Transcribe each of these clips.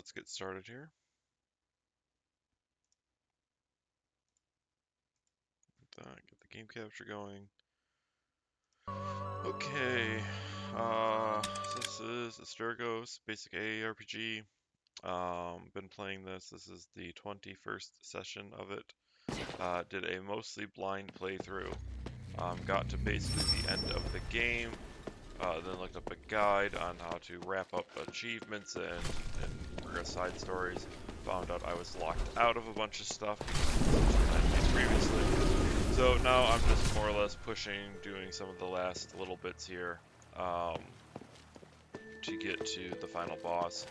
let's get started here. Get the game capture going. Okay, this is Asterigos, basic AARPG. Been playing this. This is the 21st session of it. Did a mostly blind playthrough. Got to basically the end of the game. Then looked up a guide on how to wrap up achievements and progress side stories. Found out I was locked out of a bunch of stuff previously. So now I'm just more or less pushing, doing some of the last little bits here to get to the final boss.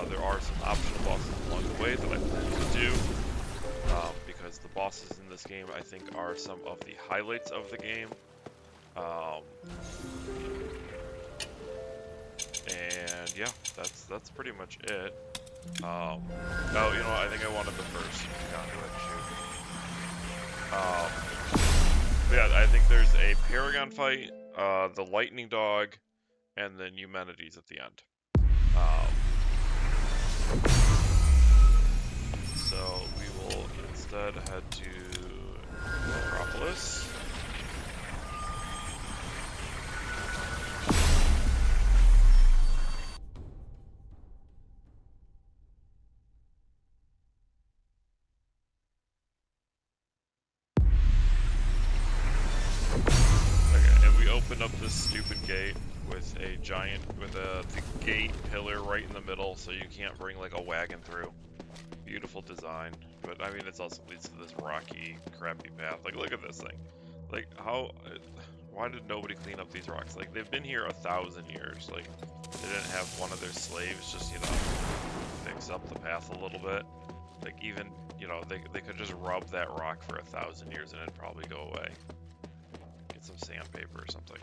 There are some optional bosses along the way that I plan to do because the bosses in this game I think are some of the highlights of the game. And yeah, that's pretty much it. Oh, you know what? I think I wanted the first conduit shoot. Yeah, I think there's a Paragon fight, the Lightning Dog, and then Eumenides at the end. So we will instead head to Metropolis. Open up this stupid gate with a giant, the gate pillar right in the middle, so you can't bring like a wagon through. Beautiful design, but I mean it also leads to this rocky, crappy path. Like, look at this thing. Like, why did nobody clean up these rocks? Like, they've been here 1,000 years. Like, they didn't have one of their slaves just, you know, fix up the path a little bit. Like, even, you know, they could just rub that rock for 1,000 years and it'd probably go away. Get some sandpaper or something.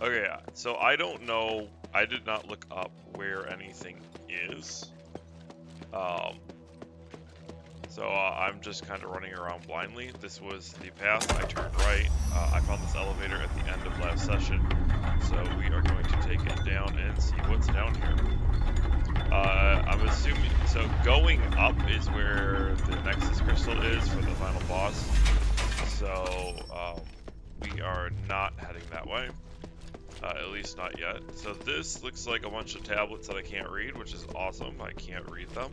Okay, yeah. So I don't know. I did not look up where anything is. So I'm just kind of running around blindly. This was the path. I turned right. I found this elevator at the end of last session. So we are going to take it down and see what's down here. I'm assuming, so going up is where the Nexus Crystal is for the final boss. So we are not heading that way. At least not yet. So this looks like a bunch of tablets that I can't read, which is awesome. I can't read them.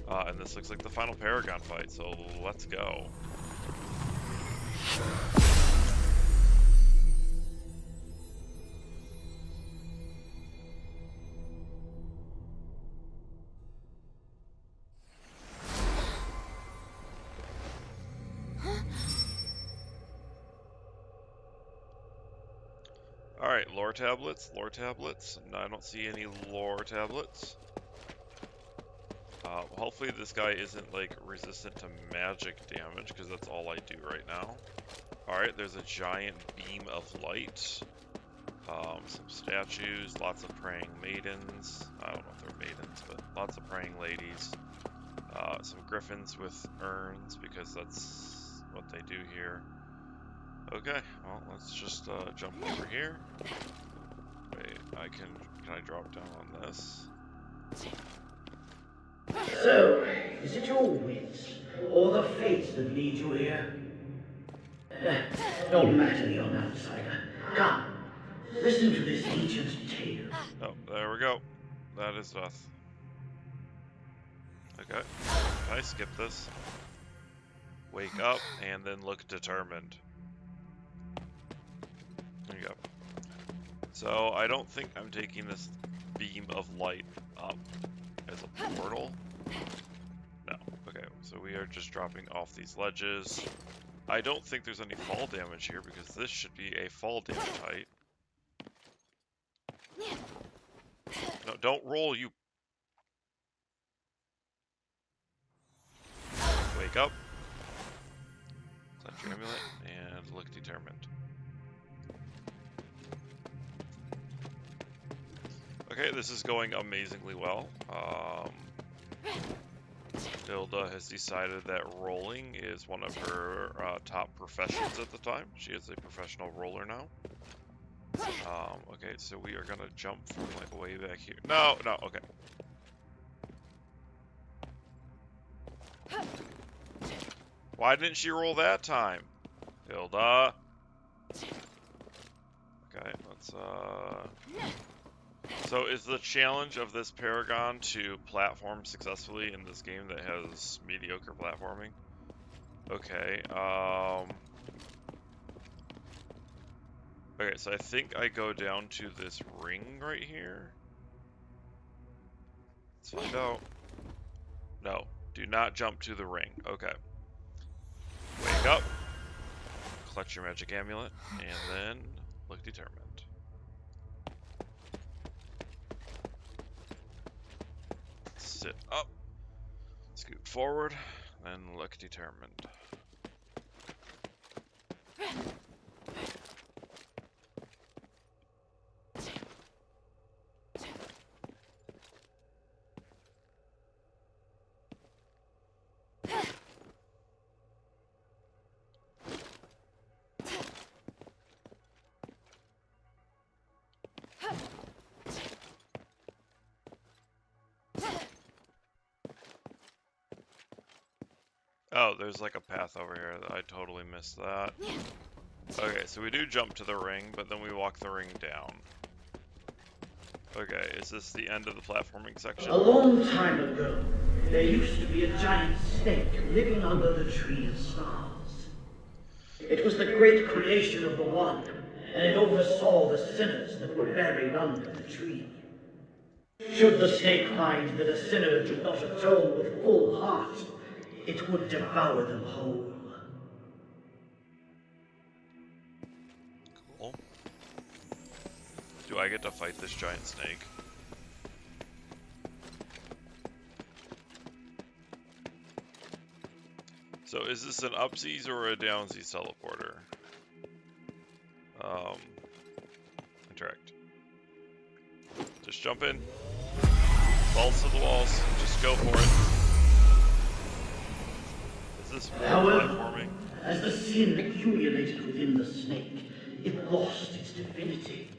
And this looks like the final Paragon fight, so let's go. Alright, lore tablets, lore tablets. No, I don't see any lore tablets. Hopefully this guy isn't, like, resistant to magic damage, because that's all I do right now. Alright, there's a giant beam of light. Some statues, lots of praying maidens. I don't know if they're maidens, but lots of praying ladies. Some griffins with urns, because that's what they do here. Okay, well, let's just jump over here. Wait, can I drop down on this? So, is it your wits, or the fates that lead you here? Don't matter, young outsider. Come, listen to this ancient tale. Oh, there we go. That is death. Okay, can I skip this? Wake up, and then look determined. There you go. So, I don't think I'm taking this beam of light up as a portal. No. Okay, so we are just dropping off these ledges. I don't think there's any fall damage here, because this should be a fall damage height. No, don't roll, you... Wake up. Clench your amulet, and look determined. Okay, this is going amazingly well. Hilda has decided that rolling is one of her top professions at the time. She is a professional roller now. Okay, so we are gonna jump from like way back here. No, okay. Why didn't she roll that time? Hilda. Okay, let's So is the challenge of this Paragon to platform successfully in this game that has mediocre platforming? Okay, okay, so I think I go down to this ring right here. Let's find out. No, do not jump to the ring. Okay. Wake up, clutch your magic amulet, and then look determined. Sit up, scoot forward, and look determined. Oh, there's like a path over here. I totally missed that. Okay, so we do jump to the ring, but then we walk the ring down. Okay, is this the end of the platforming section? A long time ago, there used to be a giant snake living under the tree of stars. It was the great creation of the One, and it oversaw the sinners that were buried under the tree. Should the snake find that a sinner did not atone with full heart, it would devour them whole. Cool. Do I get to fight this giant snake? So is this an upsies or a downsies teleporter? Interact. Just jump in. Balls to the walls. Just go for it. Is this However, platforming? as the sin accumulated within the snake, it lost its divinity.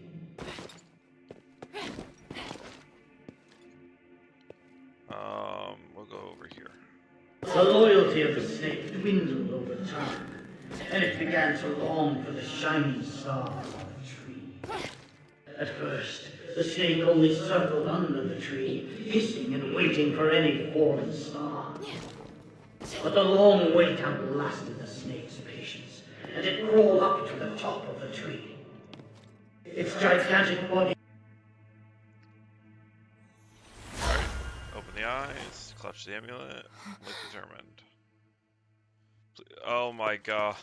We'll go over here. The loyalty of the snake dwindled over time, and it began to long for the shining stars on the tree. At first, the snake only circled under the tree, hissing and waiting for any fallen star. But the long wait outlasted the snake's patience, and it crawled up to the top of the tree. Its gigantic body... Alright, open the eyes, clutch the amulet, look determined. Oh my god.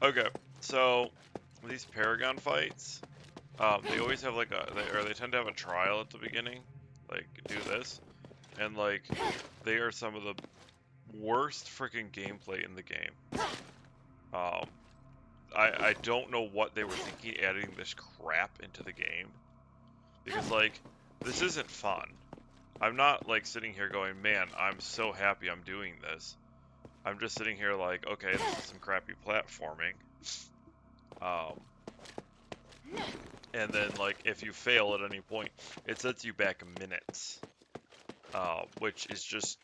Okay, so these Paragon fights, they always have like they tend to have a trial at the beginning, like do this, and like they are some of the worst freaking gameplay in the game. I don't know what they were thinking adding this crap into the game, because like this isn't fun. I'm not like sitting here going, man, I'm so happy I'm doing this. I'm just sitting here like, okay, this is some crappy platforming. And then like if you fail at any point, it sets you back minutes, which is just,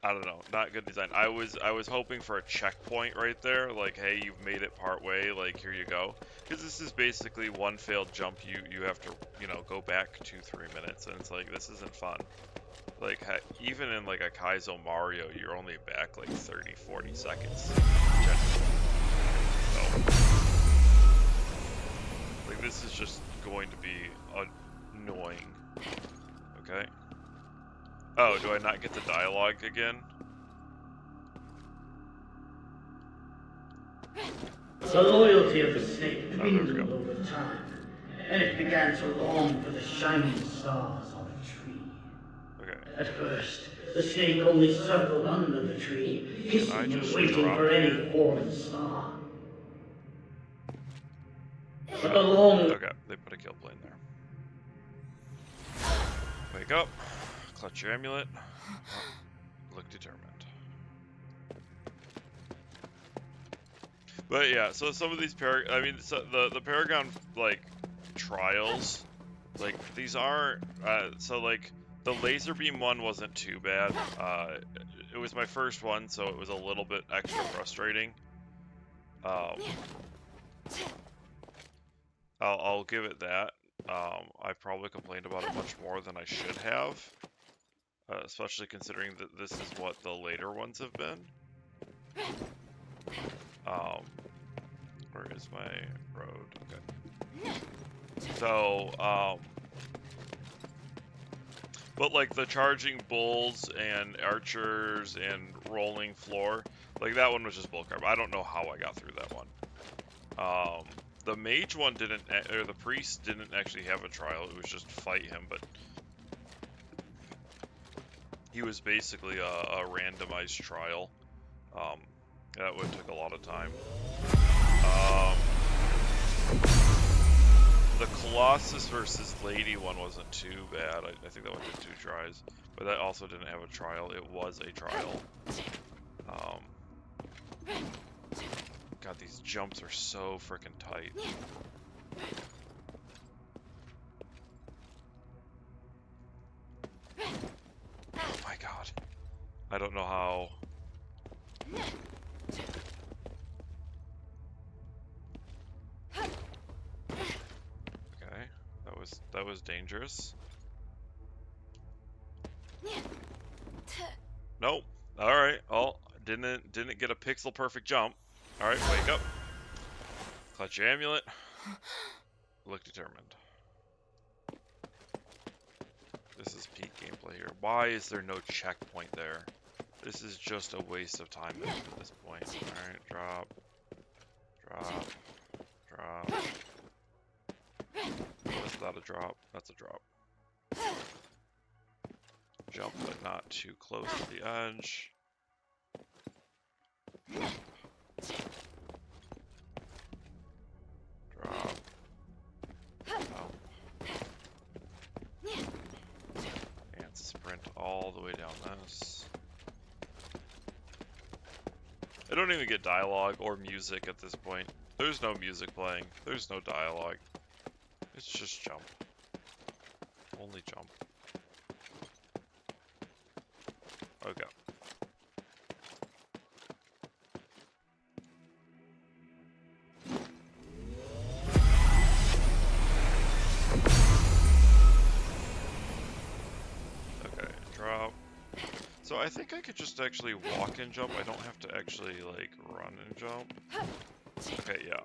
I don't know, not good design. I was hoping for a checkpoint right there, like, hey, you've made it part way, like here you go, because this is basically one failed jump. You have to, you know, go back 2-3 minutes, and it's like this isn't fun. Like even in like a Kaizo Mario, you're only back like 30-40 seconds. So, like this is just going to be annoying. Okay. Oh, do I not get the dialogue again? The loyalty of the snake dwindled over time, and it began to long for the shining stars on the tree. Okay. At first, the snake only circled under the tree, hissing and waiting for any fallen star. But the long... Okay, they put a kill plane there. Wake up, clutch your amulet, look determined. But yeah, so some of these the Paragon like trials, like these are so like the laser beam one wasn't too bad. It was my first one, so it was a little bit extra frustrating. I'll give it that. I probably complained about it much more than I should have, especially considering that this is what the later ones have been. Where is my road? Okay. So, but like the charging bulls and archers and rolling floor, like that one was just bullcrap. I don't know how I got through that one. The mage one didn't, or the priest didn't actually have a trial. It was just fight him, but he was basically a randomized trial. That would take a lot of time. The Colossus versus Lady one wasn't too bad. I think that one did 2 tries, but that also didn't have a trial. It was a trial. God, these jumps are so freaking tight. Oh my god. I don't know how. Okay, that was dangerous. Nope. All right. Oh, didn't get a pixel perfect jump. All right, wake up. Clutch your amulet. Look determined. This is peak gameplay here. Why is there no checkpoint there? This is just a waste of time at this point. Alright, drop. Drop. Drop. Is that a drop? That's a drop. Jump, but not too close to the edge. Drop. And sprint all the way down this. I don't even get dialogue or music at this point. There's no music playing. There's no dialogue. It's just jump. Only jump. Okay. Okay, drop. So I think I could just actually walk and jump. I don't have to actually, like, run and jump. Okay, yeah.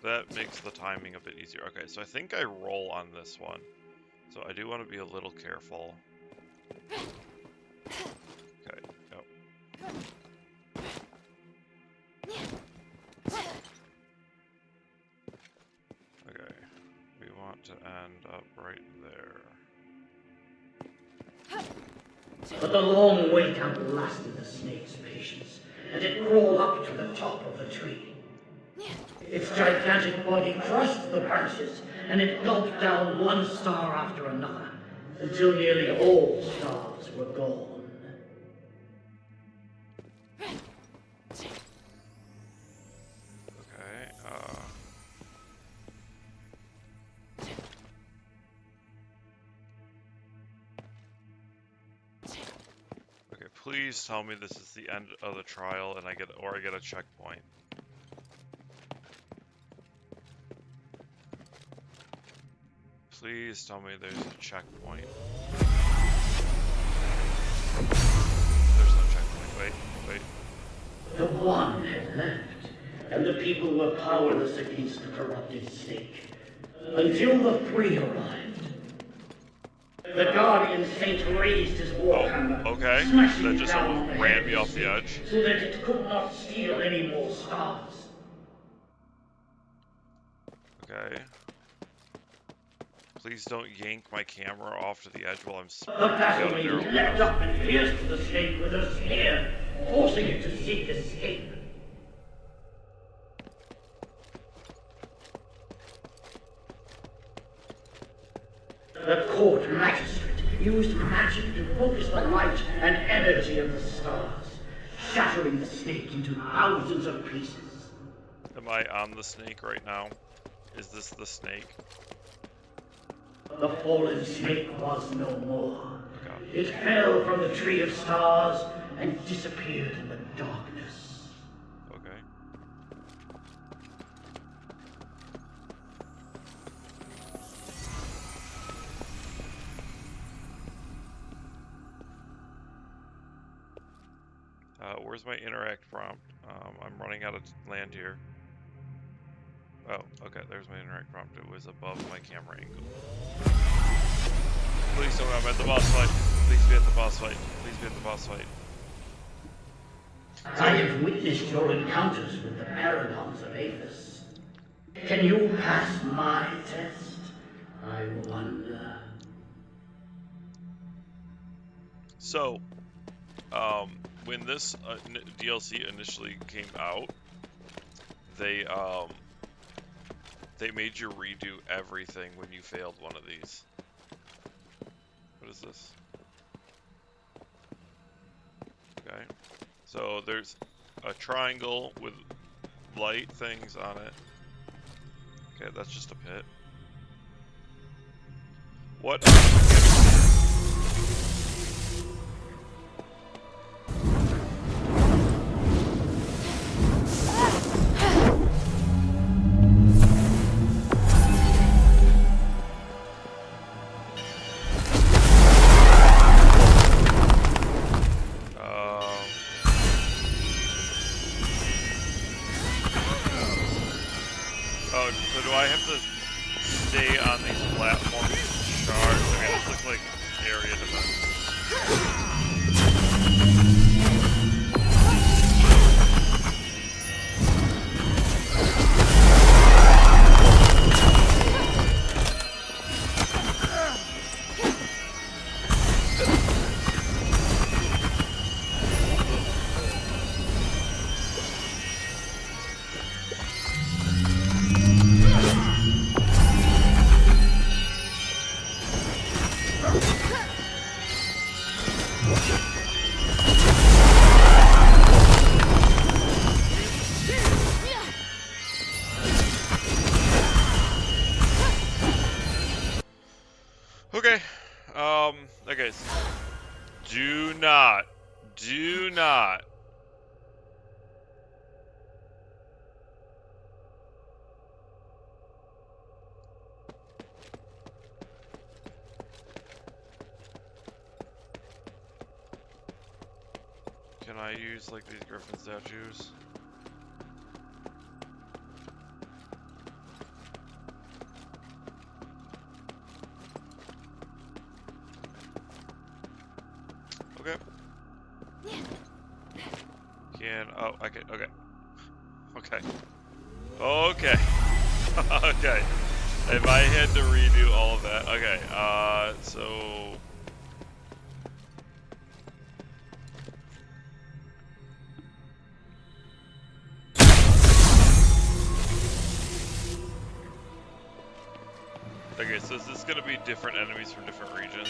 That makes the timing a bit easier. Okay, so I think I roll on this one. So I do want to be a little careful. Okay, yep. Okay, we want to end up right there. But the long wait outlasted the snake's patience, and it crawled up to the top of the tree. Its gigantic body crushed the branches, and it gulped down one star after another, until nearly all stars were gone. Okay, please tell me this is the end of the trial and I get a checkpoint. Please tell me there's a checkpoint. There's no checkpoint. Wait. The one had left, and the people were powerless against the corrupted snake, until the 3 arrived. The guardian saint raised his warhammer, okay. smashing That just down almost the ran head me of off the edge. So that it could not steal any more stars. Okay. Please don't yank my camera off to the edge while I'm The battle maiden leapt up and pierced the snake with her spear, forcing it to seek escape. The court magistrate used magic to focus the light and energy of the stars, shattering the snake into thousands of pieces. Am I on the snake right now? Is this the snake? The fallen snake was no more. Okay. It fell from the tree of stars and disappeared in the darkness. Okay. Where's my interact prompt? I'm running out of land here. Oh, okay, there's my interact prompt. It was above my camera angle. Please tell me I'm at the boss fight. Please be at the boss fight. Please be at the boss fight. I have witnessed your encounters with the paragons of Aethys. Can you pass my test? I wonder. So, when this DLC initially came out, they made you redo everything when you failed one of these. What is this? Okay. So there's a triangle with light things on it. Okay, that's just a pit. What Oh, so do I have to stay on these platforms and charge? I mean, this looks like area defense. Okay, okay, so do not, can I use, like, these griffin statues? Okay. Oh, okay, okay. Okay. Okay. Okay. If I had to redo all of that, okay, so... Okay, so is this gonna be different enemies from different regions?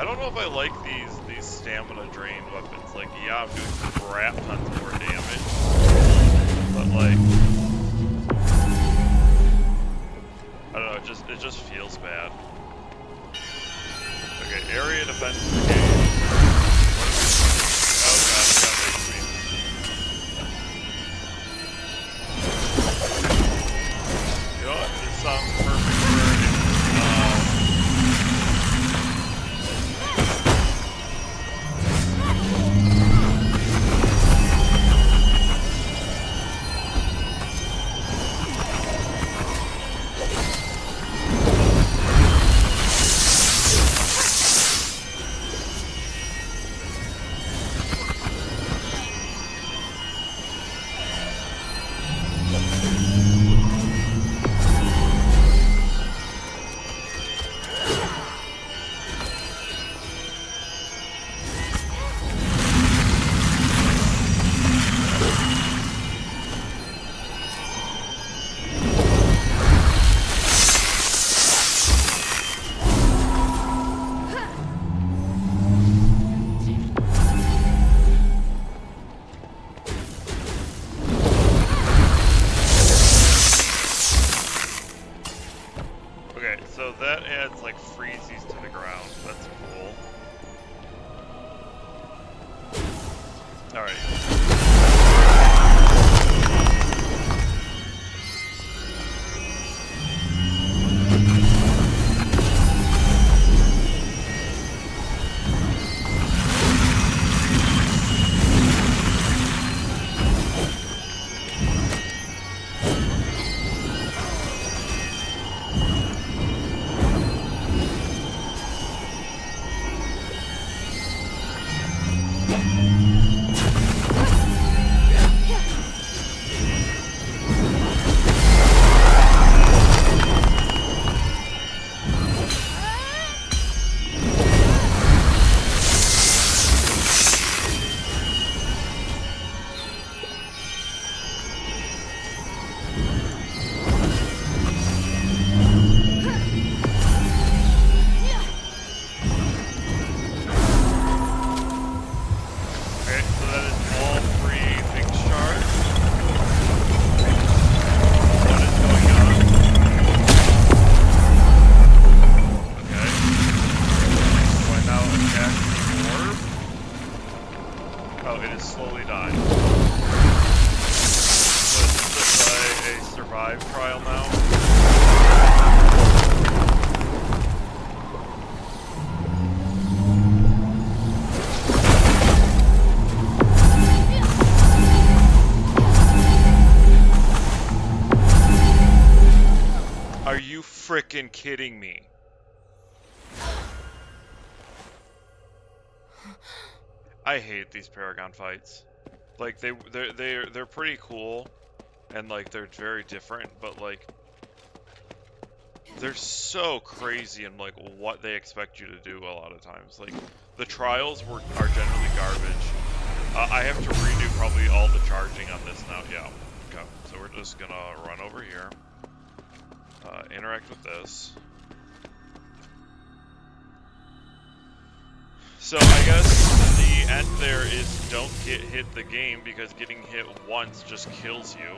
I don't know if I like these stamina drain weapons. Like, yeah, I'm doing crap tons more damage, but like, I don't know. It just feels bad. Okay, area defense brigade. What do we? Oh god, we got laser beams. You know what? This sounds perfect for okay, so that adds like freezies to the ground. That's cool. Alright. Frickin' kidding me? I hate these Paragon fights. Like they're pretty cool, and like they're very different, but like they're so crazy in like what they expect you to do a lot of times. Like the trials are generally garbage. I have to redo probably all the charging on this now. Yeah. Okay. So we're just gonna run over here. Interact with this. So I guess the end there is don't get hit the game, because getting hit once just kills you.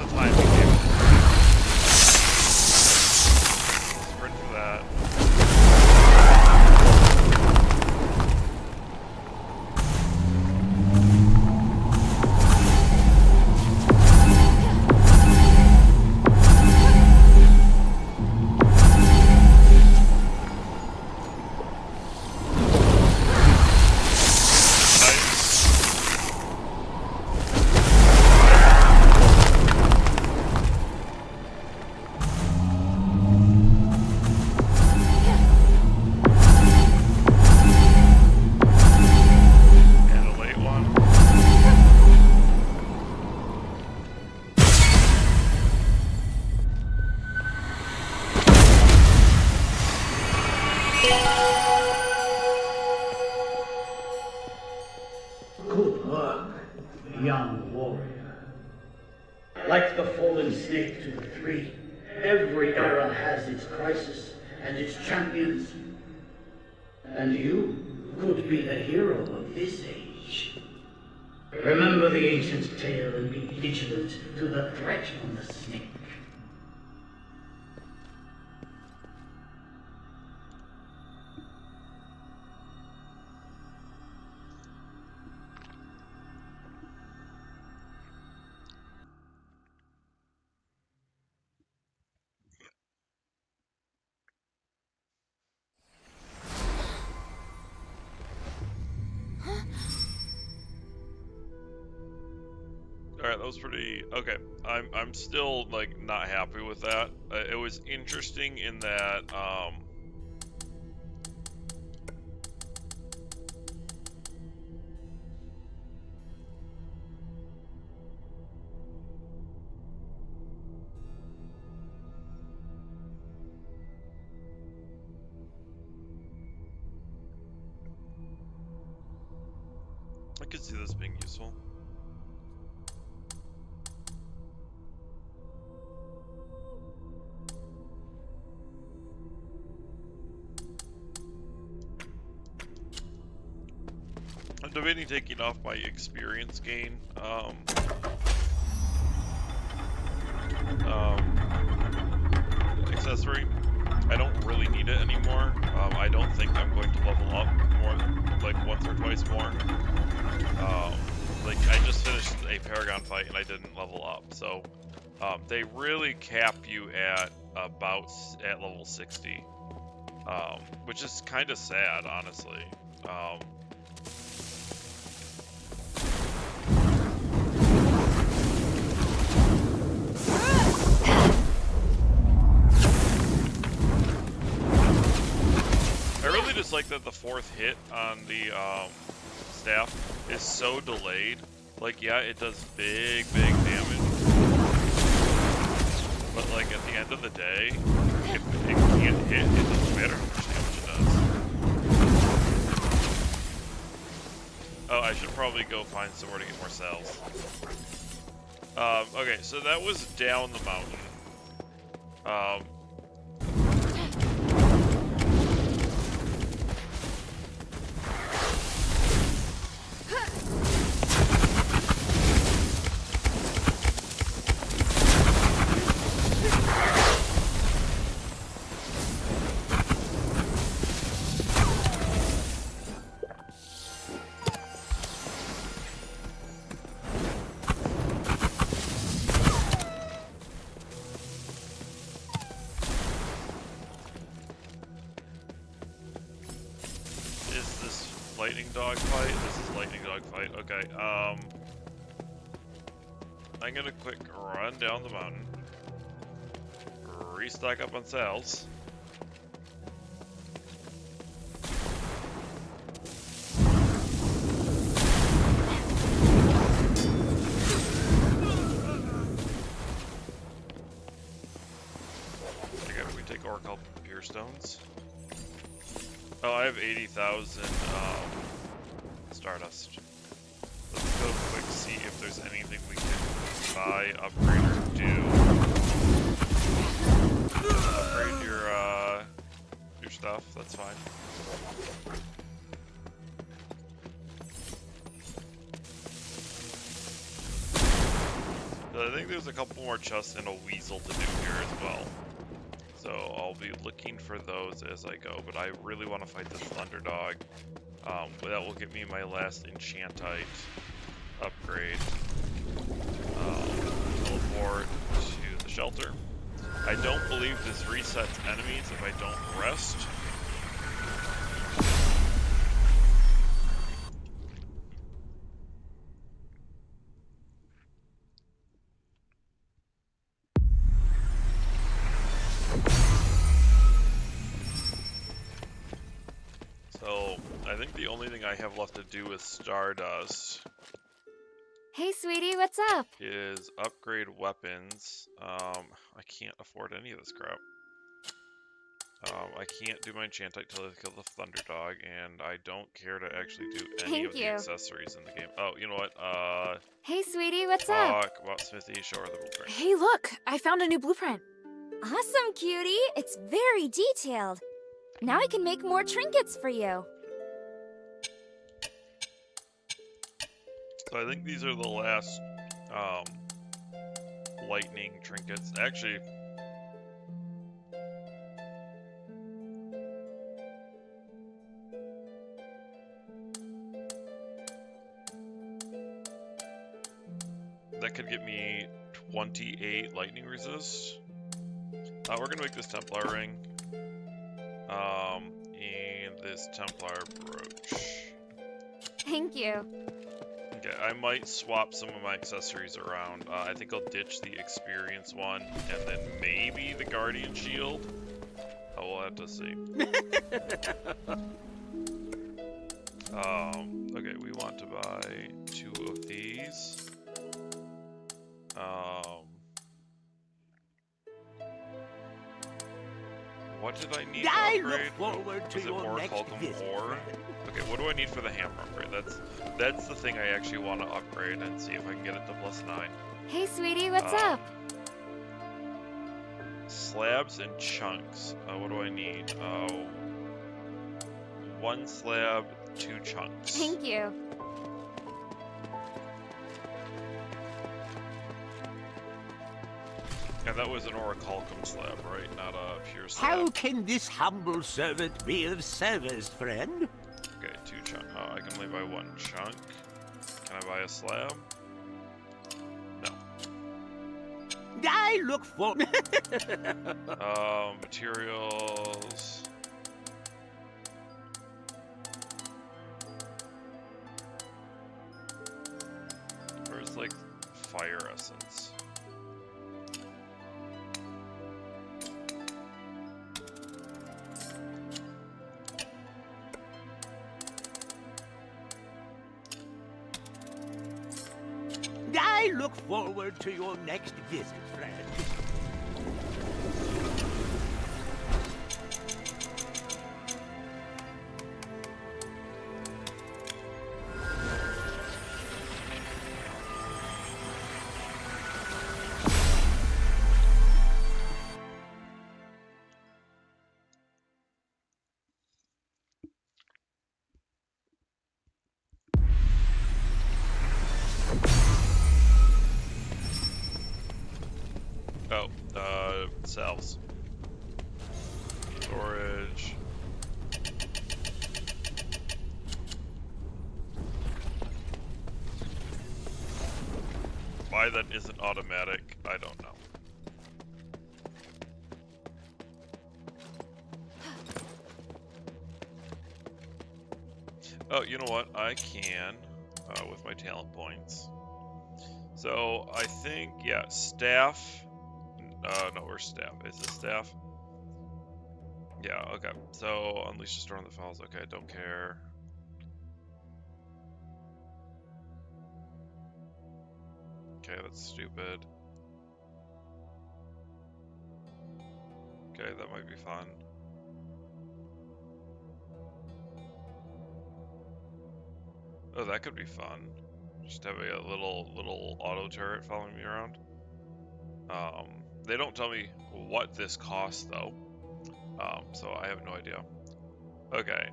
the time we gave it. Sprint for that. Good work, young warrior. Like the fallen snake to the three, every era has its crisis and its champions. And you could be the hero of this age. Remember the ancient tale and be vigilant to the threat from the snake. Alright, that was pretty... Okay, I'm still, like, not happy with that. It was interesting in that, I could see this being useful. I'm debating taking off my experience gain, accessory. I don't really need it anymore. I don't think I'm going to level up more, like once or twice more. Like I just finished a Paragon fight and I didn't level up, so they really cap you at about at level 60, which is kind of sad, honestly. Just like that the fourth hit on the staff is so delayed. Like, yeah, it does big damage, but like at the end of the day, if it can't hit, it doesn't matter how much damage it does. Oh, I should probably go find somewhere to get more cells. Okay, so that was down the mountain. Lightning dog fight? This is lightning dog fight. Okay, I'm gonna quick run down the mountain, restock up on cells. Okay, we take Oracle Pure Stones. Oh, I have 80,000 Stardust. Let's go quick see if there's anything we can buy, upgrade, or do. Upgrade your stuff, that's fine. But I think there's a couple more chests and a weasel to do here as well. So I'll be looking for those as I go, but I really want to fight this Thunderdog. That will get me my last enchantite upgrade. Teleport to the shelter. I don't believe this resets enemies if I don't rest. So, I think the only thing I have left to do with Stardust Hey, sweetie, what's up? is upgrade weapons. I can't afford any of this crap. I can't do my enchantite till I kill the Thunderdog, and I don't care to actually do any of the accessories in the game. Oh, you know what? Hey, sweetie, what's up? Talk about Smithy, show her the blueprint. Hey, look! I found a new blueprint. Awesome, cutie. It's very detailed. Now I can make more trinkets for you. So I think these are the last lightning trinkets. Actually, that could get me 28 lightning resist. We're gonna make this Templar ring. And this Templar brooch. Thank you. Okay, I might swap some of my accessories around. I think I'll ditch the experience one, and then maybe the Guardian Shield. Oh, we'll have to see. Okay, we want to buy 2 of these. What did I need to upgrade? Look forward to Was it your next Orichalcum visit, ore? friend. Okay, what do I need for the hammer upgrade? That's the thing I actually want to upgrade and see if I can get it to +9. Hey, sweetie, what's up? Slabs and chunks. What do I need? 1 slab, 2 chunks. Thank you. And that was an Orichalcum slab, right? Not a pure slab. How can this humble servant be of service, friend? Okay, 2 chunk. Oh, I can only buy 1 chunk. Can I buy a slab? No. I look for... Materials. Where's like fire essence? I look forward to your next visit, friend. Oh, cells. Storage. Why that isn't automatic, I don't know. Oh, you know what? I can, with my talent points. So, I think, yeah, staff. No, where's staff? Is this staff? Yeah, okay. So, unleash the storm that falls. Okay, don't care. Okay, that's stupid. Okay, that might be fun. Oh, that could be fun. Just having a little auto turret following me around. They don't tell me what this costs though, so I have no idea. Okay.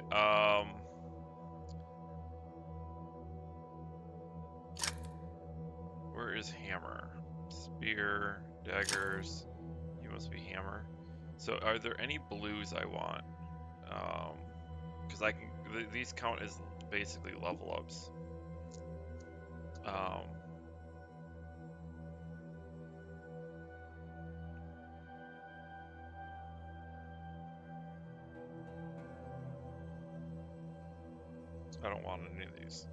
Where is hammer? Spear, daggers. You must be hammer. So are there any blues I want? Because I can. These count as basically level ups. I don't want any of these.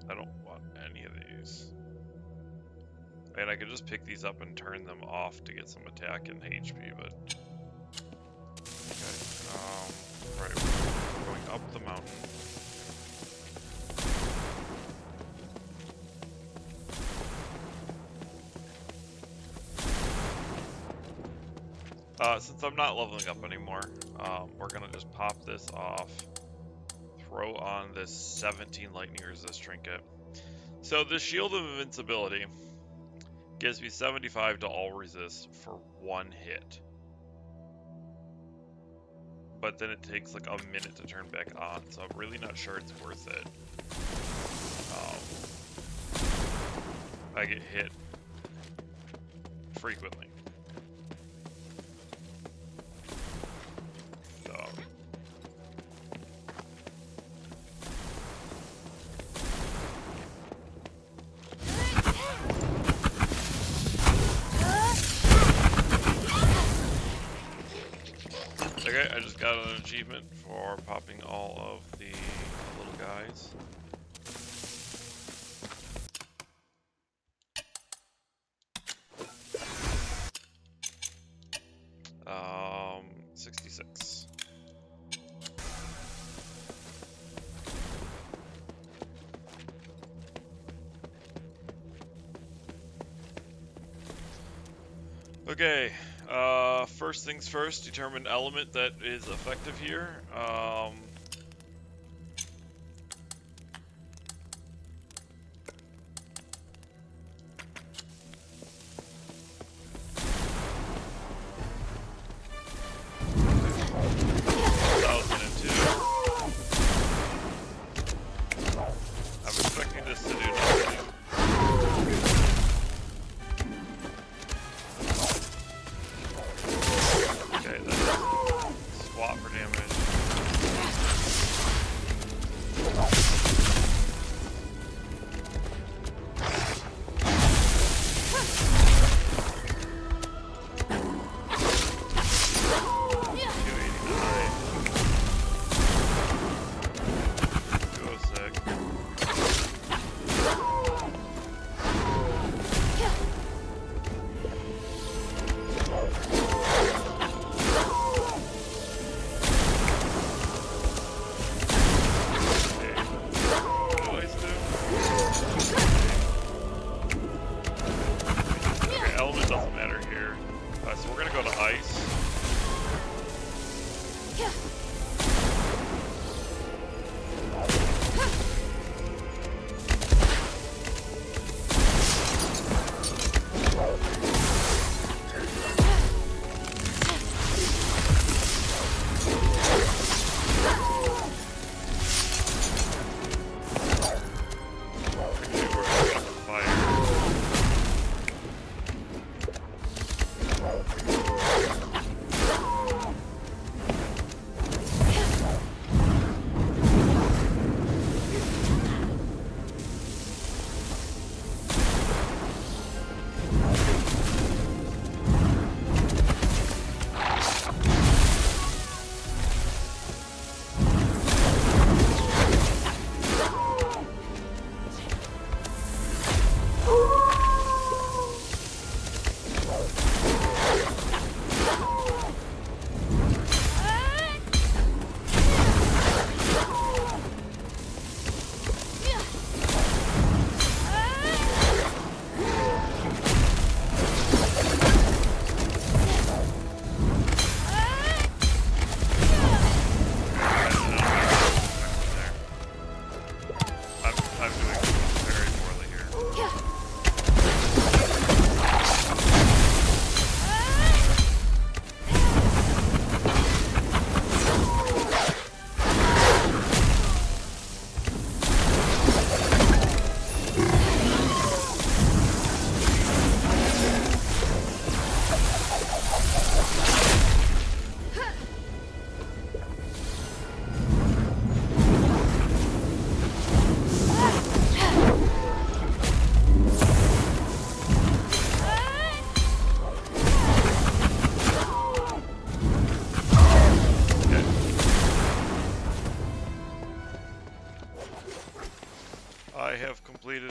I don't want any of these. And I could just pick these up and turn them off to get some attack and HP, but... Okay, right, we're going up the mountain. Since I'm not leveling up anymore, we're gonna just pop this off, throw on this 17 lightning resist trinket. So the Shield of Invincibility gives me 75 to all resist for 1 hit. But then it takes like a minute to turn back on, so I'm really not sure it's worth it. I get hit frequently. Okay, I just got an achievement for popping all of the little guys. 66. Okay, first things first, determine element that is effective here. I'm expecting this to do nothing. Okay, that's SWAT for damage.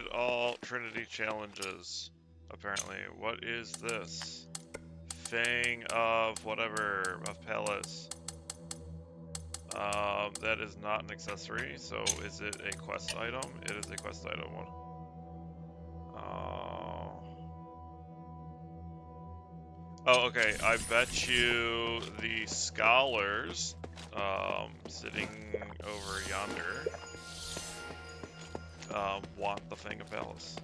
completed all Trinity challenges. Apparently. What is this? Fang of whatever, of Palace. That is not an accessory, so is it a quest item? It is a quest item one. Oh, okay. I bet you the scholars, sitting over yonder, want the Fang of Palace.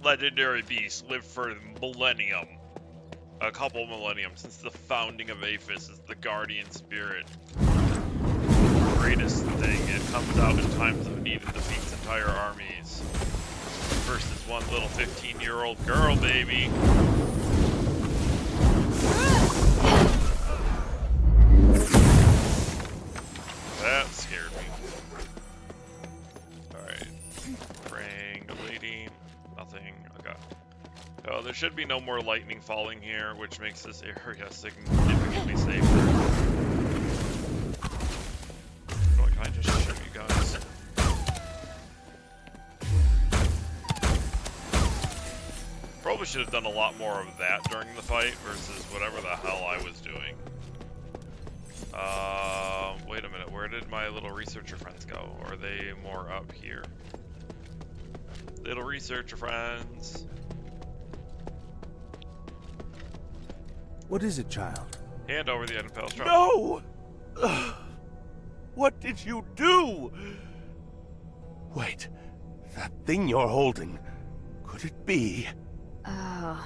Legendary beasts live for millennium. A couple millennium since the founding of Aphis is the guardian spirit. The greatest thing. It comes out in times of need and defeats entire armies. Versus one little 15-year-old girl, baby. That scared me. Alright. Praying, elating. Nothing. Okay. Oh, there should be no more lightning falling here, which makes this area significantly safer. Oh, can I just show you guys? Probably should have done a lot more of that during the fight versus whatever the hell I was doing. Wait a minute. Where did my little researcher friends go? Or are they more up here? Little researcher friends. What is it, child? Hand over the item palace drop. No! What did you do? Wait, that thing you're holding, could it be? Oh.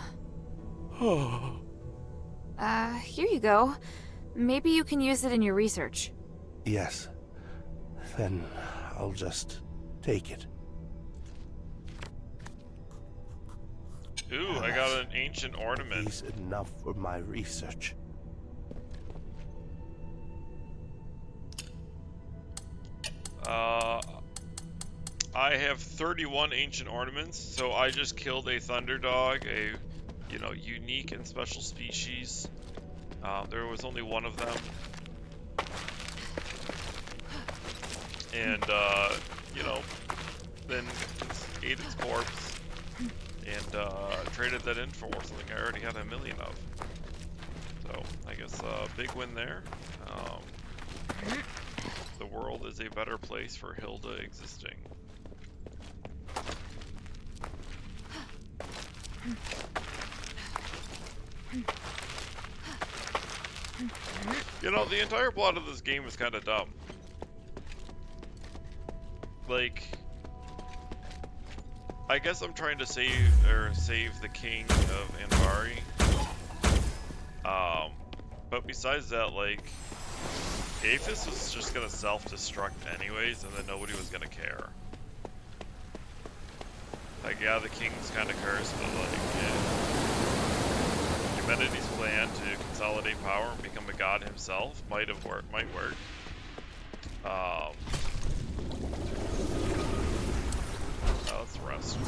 Here you go. Maybe you can use it in your research. Yes. Then I'll just take it. Ooh, I got an ancient ornament. Is enough for my research. I have 31 ancient ornaments, so I just killed a thunder dog, a, unique and special species. There was only one of them. And, then ate its corpse and, traded that in for something I already had 1 million of. So, I guess a big win there. The world is a better place for Hilda existing. The entire plot of this game is kind of dumb. Like, I guess I'm trying to save the king of Anvari. But besides that, like, Aphis was just gonna self-destruct anyways, and then nobody was gonna care. Like, yeah, the king's kind of cursed, but like, Humanity's plan to consolidate power and become a god himself might work. Let's rest.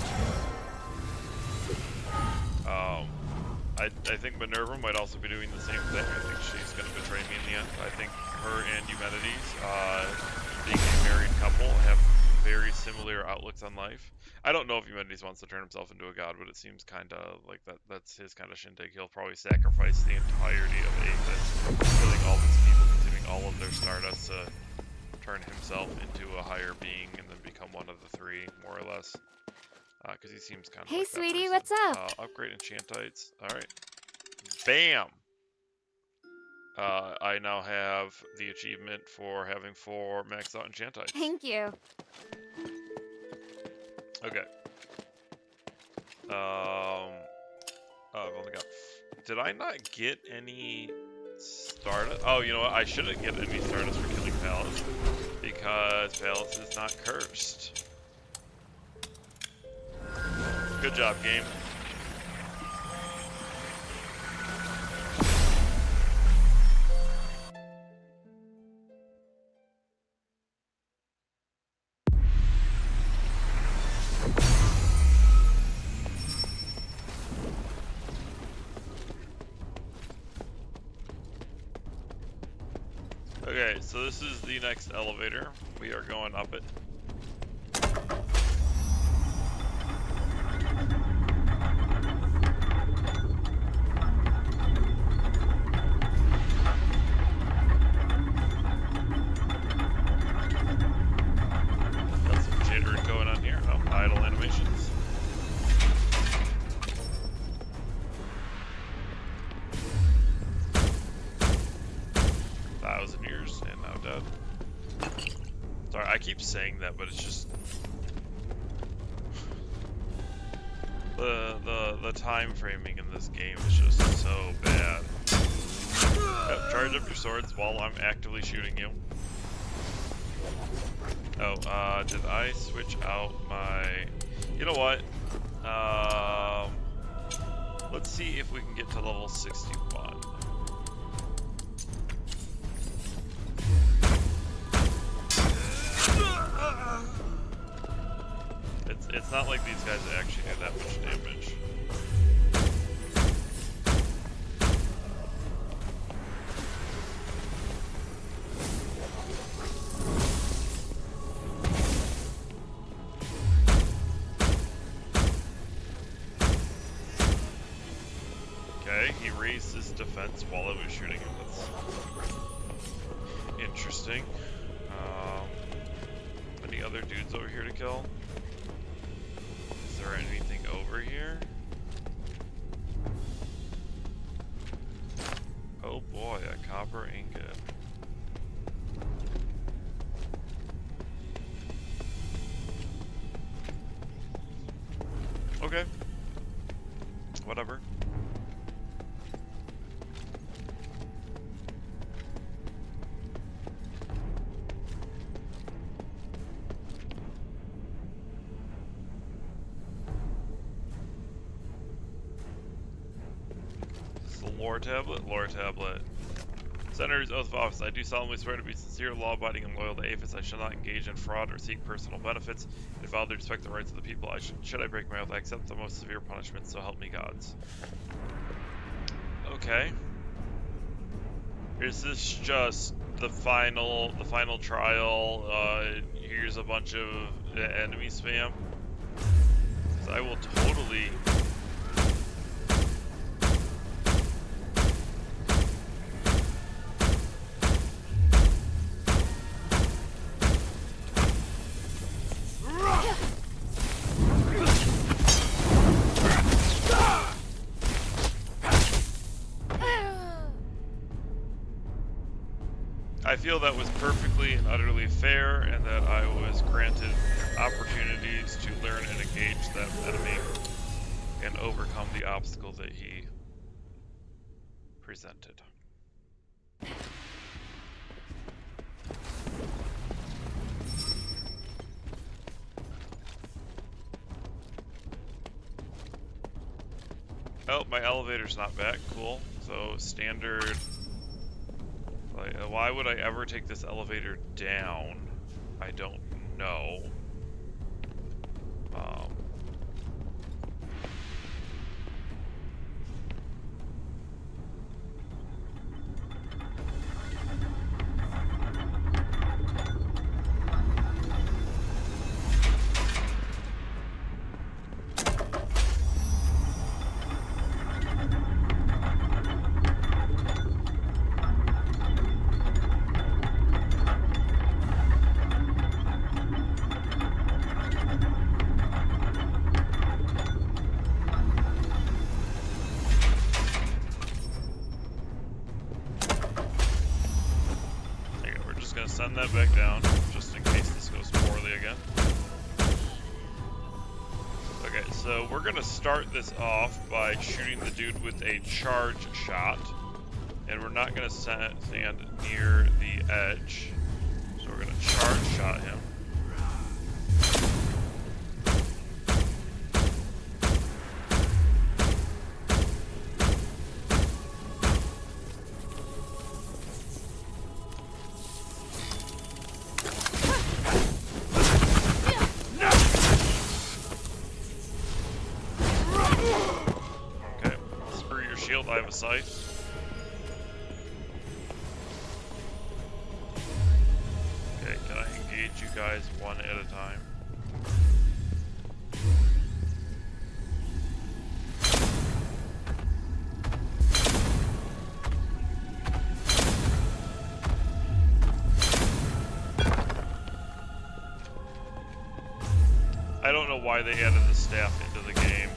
I think Minerva might also be doing the same thing. I think she's going to betray me in the end. I think her and Eumenides, being a married couple, have very similar outlooks on life. I don't know if Eumenides wants to turn himself into a god, but it seems kind of like that's his kind of shindig. He'll probably sacrifice the entirety of Aphis, killing all of his people, consuming all of their stardust to turn himself into a higher being and then become one of the three, more or less. Because he seems kind of Hey, like that sweetie, person. what's up? Upgrade enchantites. Alright. Bam! I now have the achievement for having 4 maxed out enchantites. Thank you. Okay. I've only got... Did I not get any Stardust? Oh, you know what? I shouldn't get any Stardust for killing Pallas, because Pallas is not cursed. Good job, game. Okay, Alright, so this is the next elevator. We are going up it. Got some jittering going on here. Oh, idle animations. Thousand years and now dead. Sorry, I keep saying that, but it's just the time framing in this game is just so bad. Yep, charge up your swords while I'm actively shooting you. Oh, did I switch out my... You know what? Let's see if we can get to level 61. It's not like these guys actually do that much damage. Okay, he raised his defense while I was shooting him. That's interesting. Any other dudes over here to kill? Is there anything over here? Oh boy, a copper ingot. Okay. Whatever. Lore tablet, lore tablet. Senator's oath of office. I do solemnly swear to be sincere, law-abiding, and loyal to Aphis. I shall not engage in fraud or seek personal benefits. And vow to respect the rights of the people. Should I break my oath, I accept the most severe punishment. So help me gods. Okay. Is this just the final trial? Here's a bunch of enemy spam. 'Cause I will totally. I feel that was perfectly and utterly fair, and that I was granted opportunities to learn and engage that enemy and overcome the obstacle that he presented. Oh, my elevator's not back. Cool. So standard. Like, why would I ever take this elevator down? I don't know. Send that back down, just in case this goes poorly again. Okay, so we're gonna start this off by shooting the dude with a charge shot, and we're not gonna stand near the edge, so we're gonna charge shot him. I have a sight. guys one at a time. I don't know why they added the staff into the game.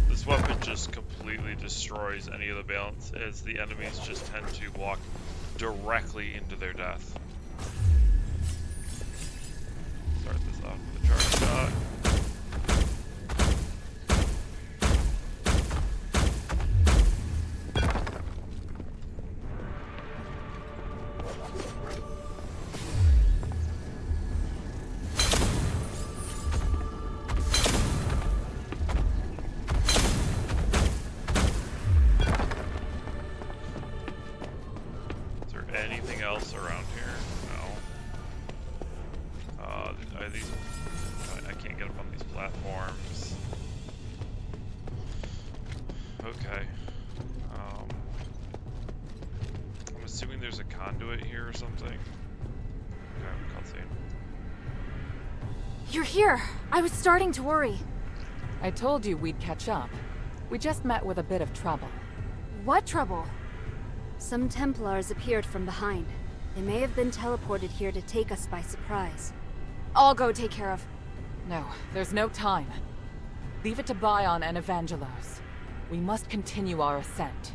This weapon just completely destroys any of the balance, as the enemies just tend to walk directly into their death. Start this off with a charge shot. Anything else around here? No. Are these? I can't get up on these platforms. Okay. I'm assuming there's a conduit here or something. Okay, cutscene. You're here! I was starting to worry. I told you we'd catch up. We just met with a bit of trouble. What trouble? Some Templars appeared from behind. They may have been teleported here to take us by surprise. I'll go take care of. No, there's no time. Leave it to Bion and Evangelos. We must continue our ascent.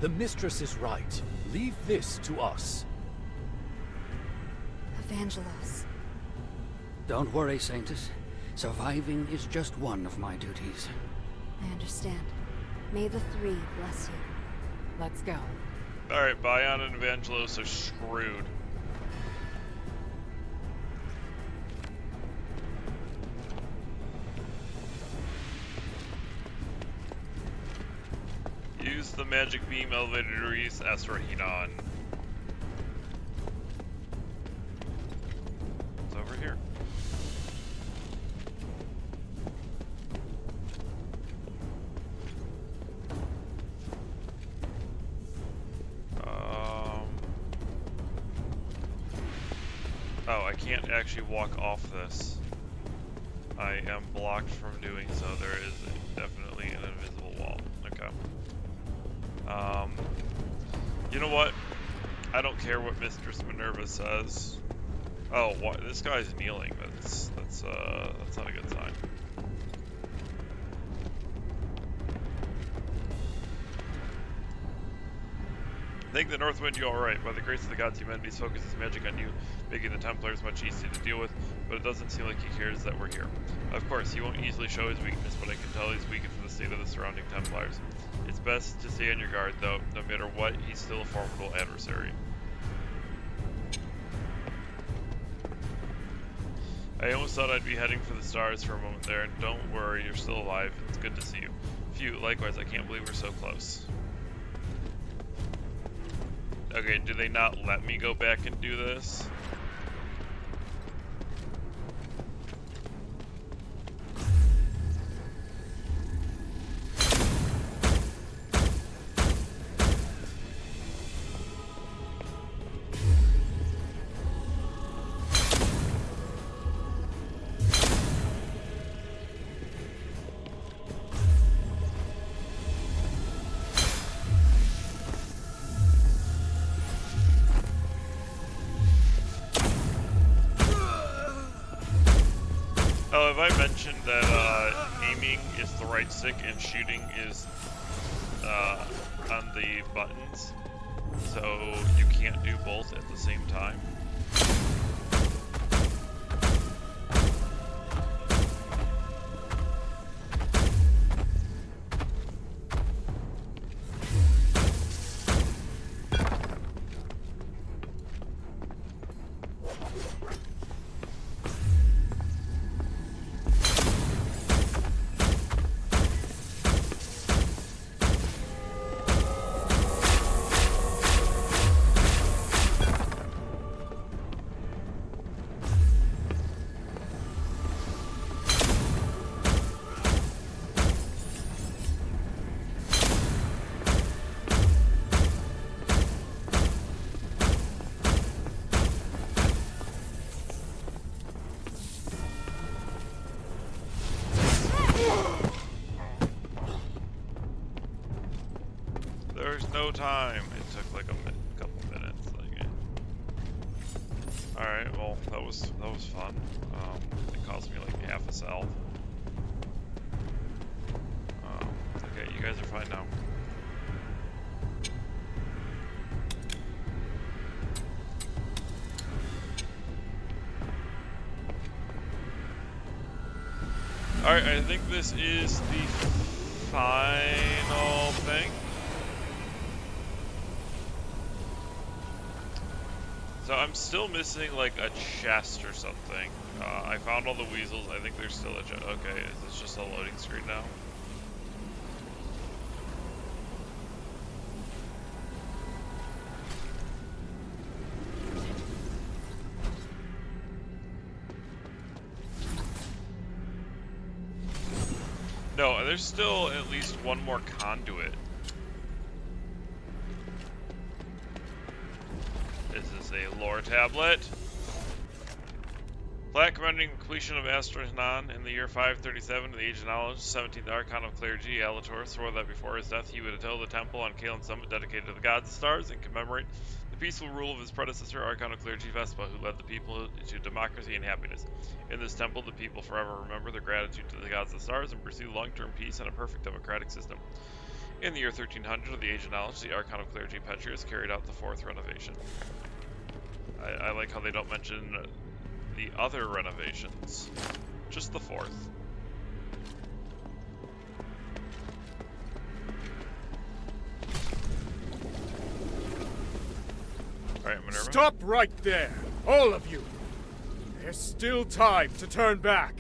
The mistress is right. Leave this to us. Evangelos. Don't worry, Saintus. Surviving is just one of my duties. I understand. May the three bless you. Let's go. Alright, Bion and Evangelos are screwed. Use the magic beam elevator to reach Asterigos. It's over here. Oh, I can't actually walk off this. I am blocked from doing so. There is definitely an invisible wall. Okay. You know what? I don't care what Mistress Minerva says. Oh, what? This guy's kneeling. That's not a good sign. Thank the Northwind, you're alright. By the grace of the gods, humanity's focus is magic on you, making the Templars much easier to deal with, but it doesn't seem like he cares that we're here. Of course, he won't easily show his weakness, but I can tell he's weakened from the state of the surrounding Templars. It's best to stay on your guard, though. No matter what, he's still a formidable adversary. I almost thought I'd be heading for the stars for a moment there, and don't worry, you're still alive. It's good to see you. Phew, likewise, I can't believe we're so close. Okay, do they not let me go back and do this? Oh, have I mentioned that aiming is the right stick and shooting is on the buttons? So you can't do both at the same time. There's no time. It took like a couple minutes. Like, all right, well that was fun. It cost me like half a cell. Okay, you guys are fine now. Alright, I think this is the final thing. So I'm still missing like a chest or something. I found all the weasels. I think there's still a chest. Okay, is this just a loading screen now? No, there's still at least one more conduit. Is this a lore tablet? Plaque commending completion of Asterigos in the year 537 of the Age of Knowledge, 17th Archon of Clergy, Alator swore that before his death he would attend the temple on Kalen's summit dedicated to the gods and stars and commemorate the peaceful rule of his predecessor, Archon of Clergy Vespa, who led the people to democracy and happiness. In this temple, the people forever remember their gratitude to the gods and stars and pursue long-term peace and a perfect democratic system. In the year 1300 of the Age of Knowledge, the Archon of Clergy Petrius carried out the fourth renovation. I like how they don't mention the other renovations, just the fourth. Alright, Minerva. Stop right there! All of you! There's still time to turn back!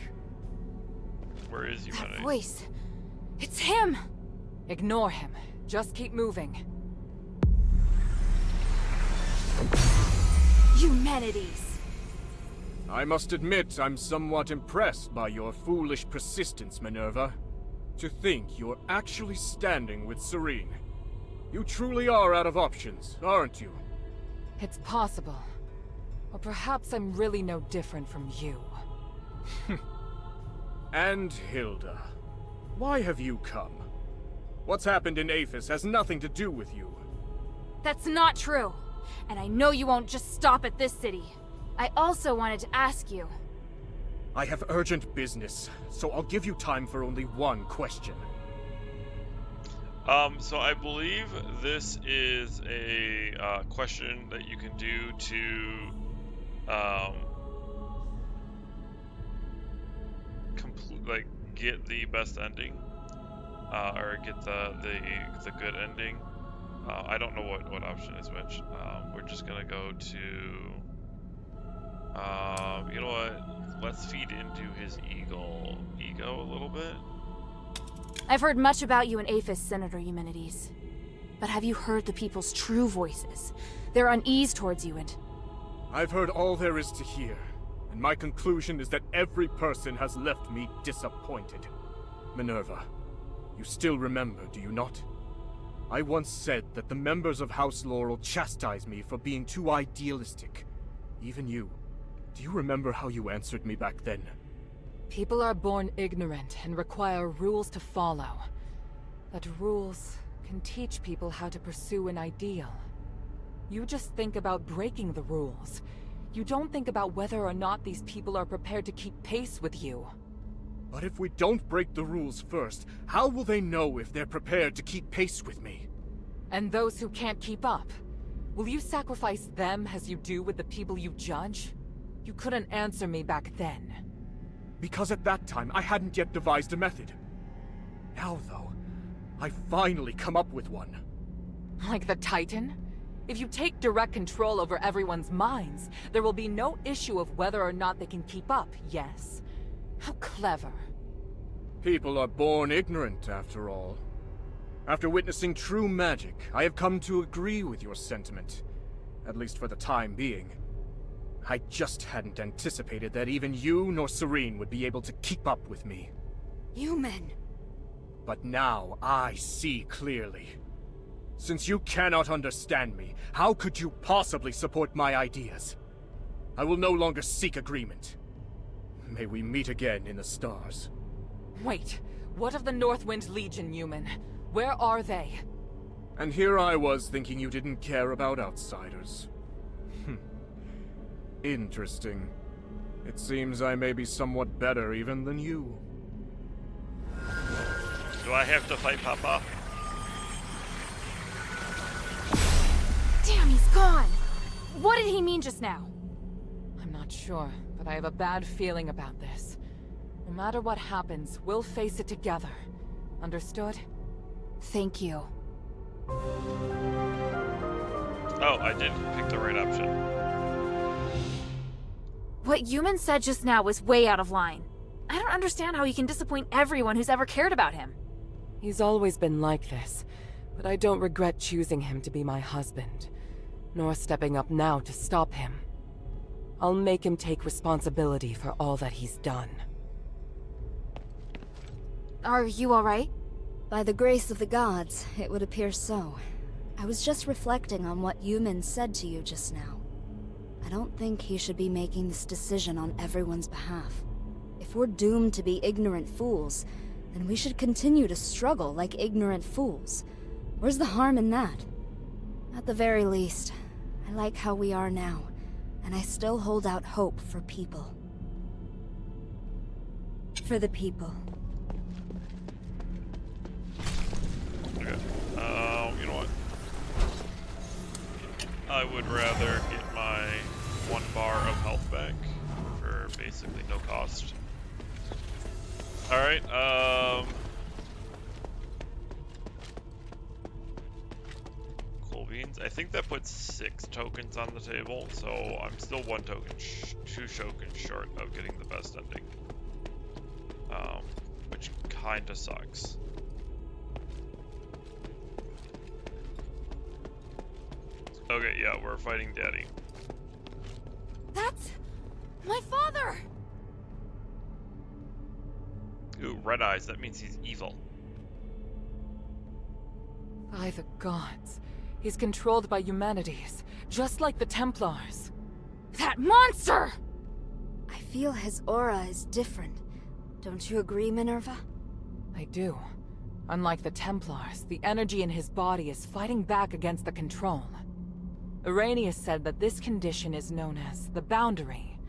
Where is Humanity? That voice. It's him! Ignore him. Just keep moving. Humanities! I must admit I'm somewhat impressed by your foolish persistence, Minerva. To think you're actually standing with Serene. You truly are out of options, aren't you? It's possible. Or perhaps I'm really no different from you. And Hilda, why have you come? What's happened in Aphis has nothing to do with you. That's not true. And I know you won't just stop at this city. I also wanted to ask you. I have urgent business, so I'll give you time for only one question. So I believe this is a question that you can do to get the best ending, or get the good ending. I don't know what option is which. We're just gonna go to you know what? Let's feed into his ego a little bit. I've heard much about you in Aphis, Senator Eumenides. But have you heard the people's true voices? Their unease towards you and... I've heard all there is to hear, and my conclusion is that every person has left me disappointed. Minerva, you still remember, do you not? I once said that the members of House Laurel chastised me for being too idealistic. Even you. Do you remember how you answered me back then? People are born ignorant and require rules to follow. But rules can teach people how to pursue an ideal. You just think about breaking the rules. You don't think about whether or not these people are prepared to keep pace with you. But if we don't break the rules first, how will they know if they're prepared to keep pace with me? And those who can't keep up? Will you sacrifice them as you do with the people you judge? You couldn't answer me back then. Because at that time, I hadn't yet devised a method. Now, though, I finally come up with one. Like the Titan? If you take direct control over everyone's minds, there will be no issue of whether or not they can keep up, yes? How clever. People are born ignorant, after all. After witnessing true magic, I have come to agree with your sentiment. At least for the time being. I just hadn't anticipated that even you nor Serene would be able to keep up with me. Human. But now I see clearly. Since you cannot understand me, how could you possibly support my ideas? I will no longer seek agreement. May we meet again in the stars. Wait, what of the Northwind Legion, human? Where are they? And here I was thinking you didn't care about outsiders. Interesting. It seems I may be somewhat better even than you. Do I have to fight Papa? Damn, he's gone! What did he mean just now? I'm not sure, but I have a bad feeling about this. No matter what happens, we'll face it together. Understood? Thank you. Oh, I did pick the right option. What Yuman said just now was way out of line. I don't understand how he can disappoint everyone who's ever cared about him. He's always been like this, but I don't regret choosing him to be my husband, nor stepping up now to stop him. I'll make him take responsibility for all that he's done. Are you alright? By the grace of the gods, it would appear so. I was just reflecting on what Yuman said to you just now. I don't think he should be making this decision on everyone's behalf. If we're doomed to be ignorant fools, then we should continue to struggle like ignorant fools. Where's the harm in that? At the very least, I like how we are now, and I still hold out hope for people. For the people. Okay. You know what? I would rather get my 1 bar of health back for basically no cost. Alright, cool beans. I think that puts 6 tokens on the table, so I'm still 1 token, 2 tokens short of getting the best ending. Which kinda sucks. Okay, yeah, we're fighting Daddy. That's... my father! Ooh, red eyes, that means he's evil. By the gods, he's controlled by humanities, just like the Templars. That monster! I feel his aura is different. Don't you agree, Minerva? I do. Unlike the Templars, the energy in his body is fighting back against the control. Arrhenius said that this condition is known as the boundary.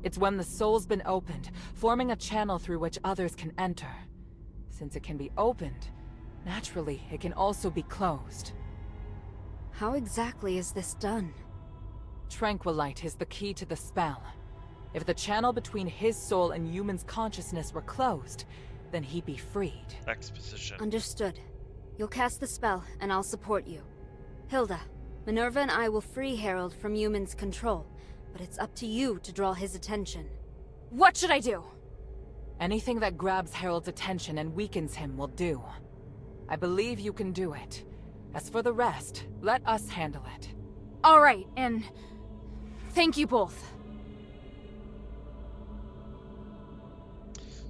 It's when the soul's been opened, forming a channel through which others can enter. Since it can be opened, naturally, it can also be closed. How exactly is this done? Tranquilite is the key to the spell. If the channel between his soul and Yuman's consciousness were closed, then he'd be freed. Exposition. Understood. You'll cast the spell, and I'll support you. Hilda, Minerva and I will free Harold from Yuman's control, but it's up to you to draw his attention. What should I do? Anything that grabs Harold's attention and weakens him will do. I believe you can do it. As for the rest, let us handle it. Alright, and... thank you both.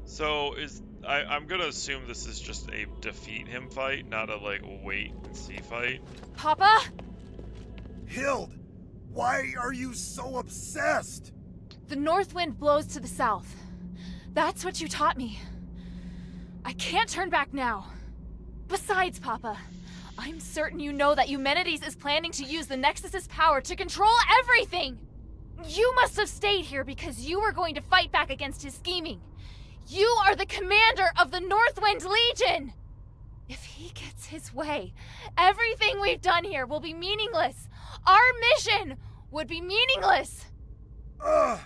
So, I'm gonna assume this is just a defeat him fight, not a, like, wait and see fight. Papa? Hild, why are you so obsessed? The north wind blows to the south. That's what you taught me. I can't turn back now. Besides, Papa, I'm certain you know that Eumenides is planning to use the Nexus's power to control everything! You must have stayed here because you were going to fight back against his scheming. You are the commander of the Northwind Legion! If he gets his way, everything we've done here will be meaningless. Our mission would be meaningless. I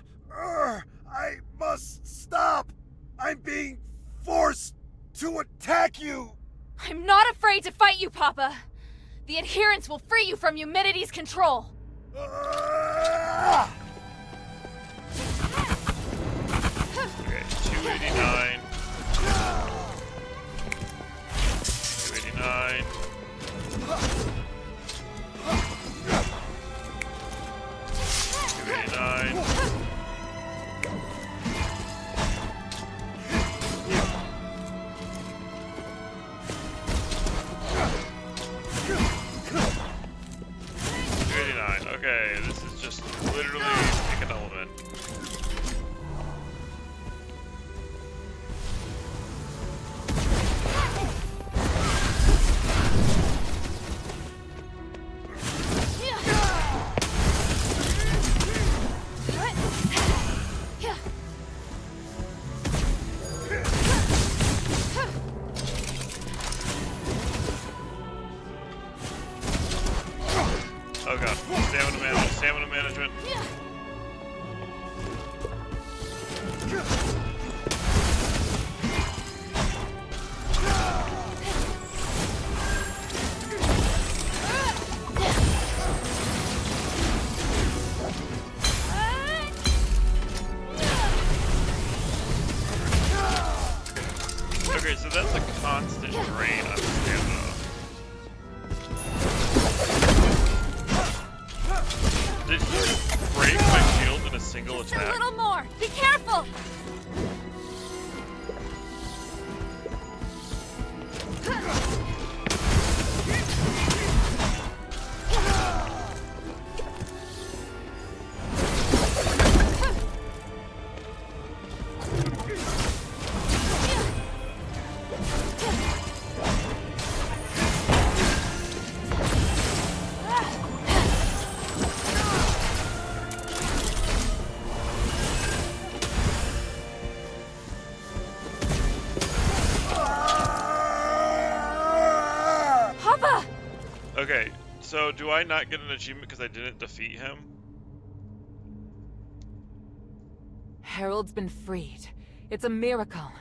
must stop. I'm being forced to attack you. I'm not afraid to fight you, Papa. The adherents will free you from Eumenides' control. Okay, 289. 289. 289. 289. Okay, this is just literally pick an element. Oh god. Stamina management. Okay, so that's a constant drain on stamina. Did he break my shield in a single Just attack? a little more. Be careful. Okay, so do I not get an achievement because I didn't defeat him? Harold's been freed. It's a miracle.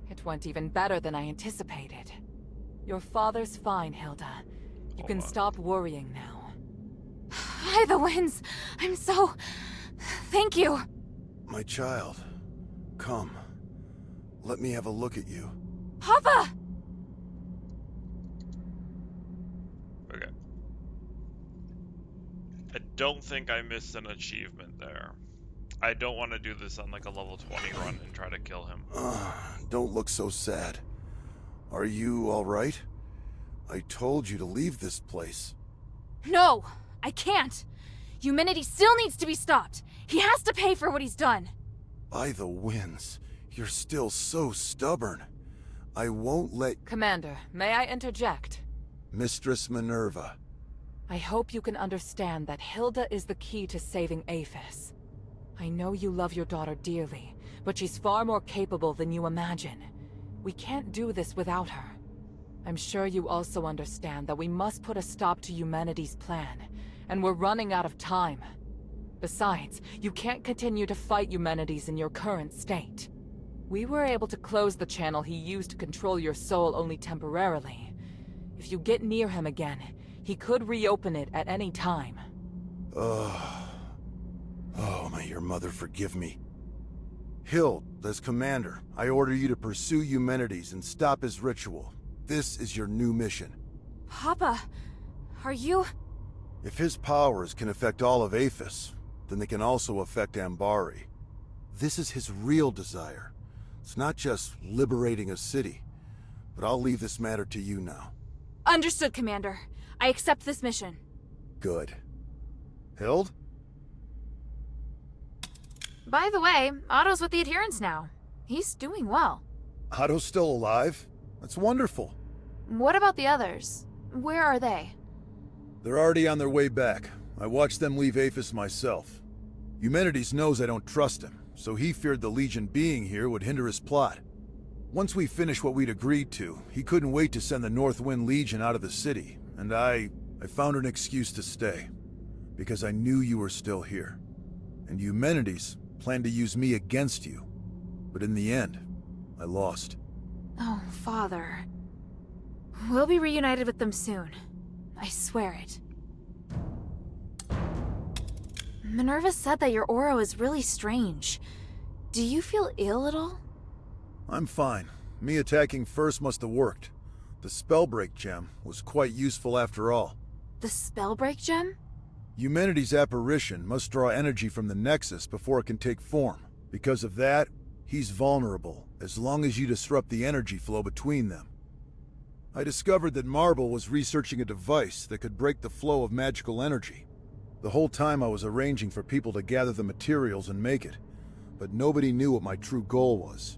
It went even better than I anticipated. Your father's fine, Hilda. You can stop worrying now. By the winds! I'm so... Thank you! My child, come. Let me have a look at you. Papa! Okay. I don't think I missed an achievement there. I don't want to do this on like a level 20 run and try to kill him. Don't look so sad. Are you alright? I told you to leave this place. No! I can't! Humanity still needs to be stopped! He has to pay for what he's done! By the winds, you're still so stubborn. I won't let... Commander, may I interject? Mistress Minerva. I hope you can understand that Hilda is the key to saving Aphis. I know you love your daughter dearly, but she's far more capable than you imagine. We can't do this without her. I'm sure you also understand that we must put a stop to humanity's plan, and we're running out of time. Besides, you can't continue to fight humanities in your current state. We were able to close the channel he used to control your soul only temporarily. If you get near him again, he could reopen it at any time. Oh, may your mother forgive me. Hild, as commander, I order you to pursue Eumenides and stop his ritual. This is your new mission. Papa, are you... If his powers can affect all of Aphis, then they can also affect Ambari. This is his real desire. It's not just liberating a city. But I'll leave this matter to you now. Understood, Commander. I accept this mission. Good. Hild? By the way, Otto's with the Adherents now. He's doing well. Otto's still alive? That's wonderful. What about the others? Where are they? They're already on their way back. I watched them leave Aphis myself. Eumenides knows I don't trust him, so he feared the Legion being here would hinder his plot. Once we finished what we'd agreed to, he couldn't wait to send the Northwind Legion out of the city, and I found an excuse to stay. Because I knew you were still here. And Eumenides planned to use me against you. But in the end, I lost. Oh, Father. We'll be reunited with them soon. I swear it. Minerva said that your aura is really strange. Do you feel ill at all? I'm fine. Me attacking first must have worked. The Spellbreak gem was quite useful after all. The Spellbreak gem? Eumenides' apparition must draw energy from the Nexus before it can take form. Because of that, he's vulnerable, as long as you disrupt the energy flow between them. I discovered that Marble was researching a device that could break the flow of magical energy. The whole time I was arranging for people to gather the materials and make it, but nobody knew what my true goal was.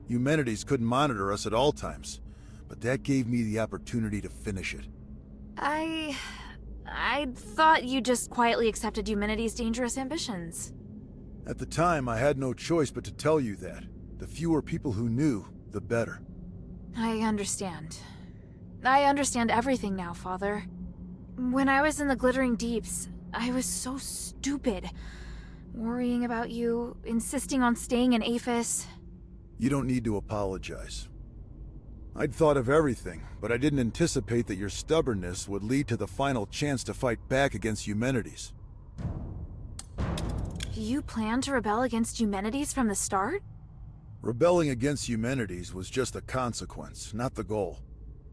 Eumenides couldn't monitor us at all times, but that gave me the opportunity to finish it. I thought you just quietly accepted Eumenides' dangerous ambitions. At the time, I had no choice but to tell you that. The fewer people who knew, the better. I understand. I understand everything now, Father. When I was in the Glittering Deeps, I was so stupid. Worrying about you, insisting on staying in Aphis. You don't need to apologize. I'd thought of everything, but I didn't anticipate that your stubbornness would lead to the final chance to fight back against Eumenides. You planned to rebel against Eumenides from the start? Rebelling against Eumenides was just a consequence, not the goal.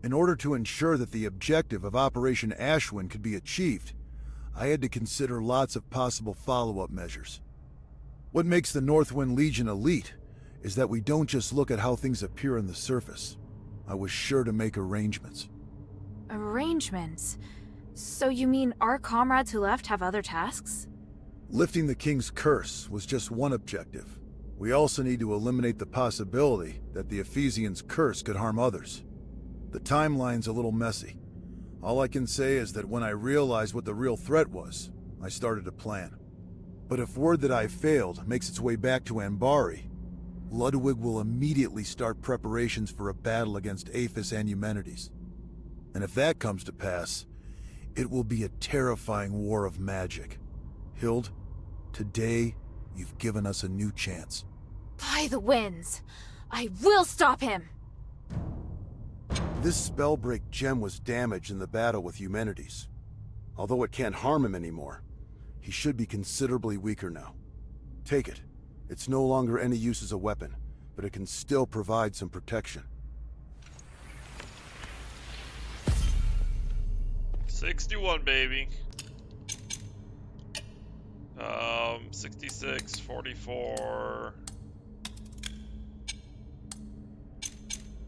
In order to ensure that the objective of Operation Ashwin could be achieved, I had to consider lots of possible follow-up measures. What makes the Northwind Legion elite is that we don't just look at how things appear on the surface. I was sure to make arrangements. Arrangements? So you mean our comrades who left have other tasks? Lifting the King's curse was just one objective. We also need to eliminate the possibility that the Ephesians' curse could harm others. The timeline's a little messy. All I can say is that when I realized what the real threat was, I started to plan. But if word that I failed makes its way back to Ambari, Ludwig will immediately start preparations for a battle against Aphis and Eumenides. And if that comes to pass, it will be a terrifying war of magic. Hild, today, you've given us a new chance. By the winds! I will stop him! This Spellbreak gem was damaged in the battle with Eumenides. Although it can't harm him anymore, he should be considerably weaker now. Take it. It's no longer any use as a weapon, but it can still provide some protection. 61, baby. 66, 44.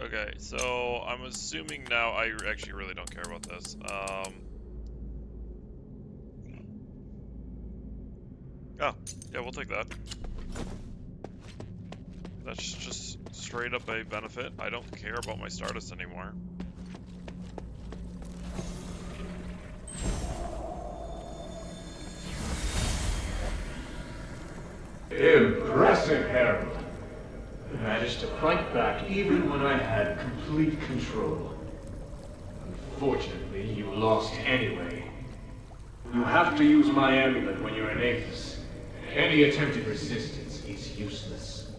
Okay, so I'm assuming now I actually really don't care about this. Oh, yeah, we'll take that. That's just straight up a benefit. I don't care about my Stardust anymore. Impressive, Herald. You managed to fight back even when I had complete control. Unfortunately, you lost anyway. You have to use my amulet when you're in Aphis. Any attempted resistance is useless.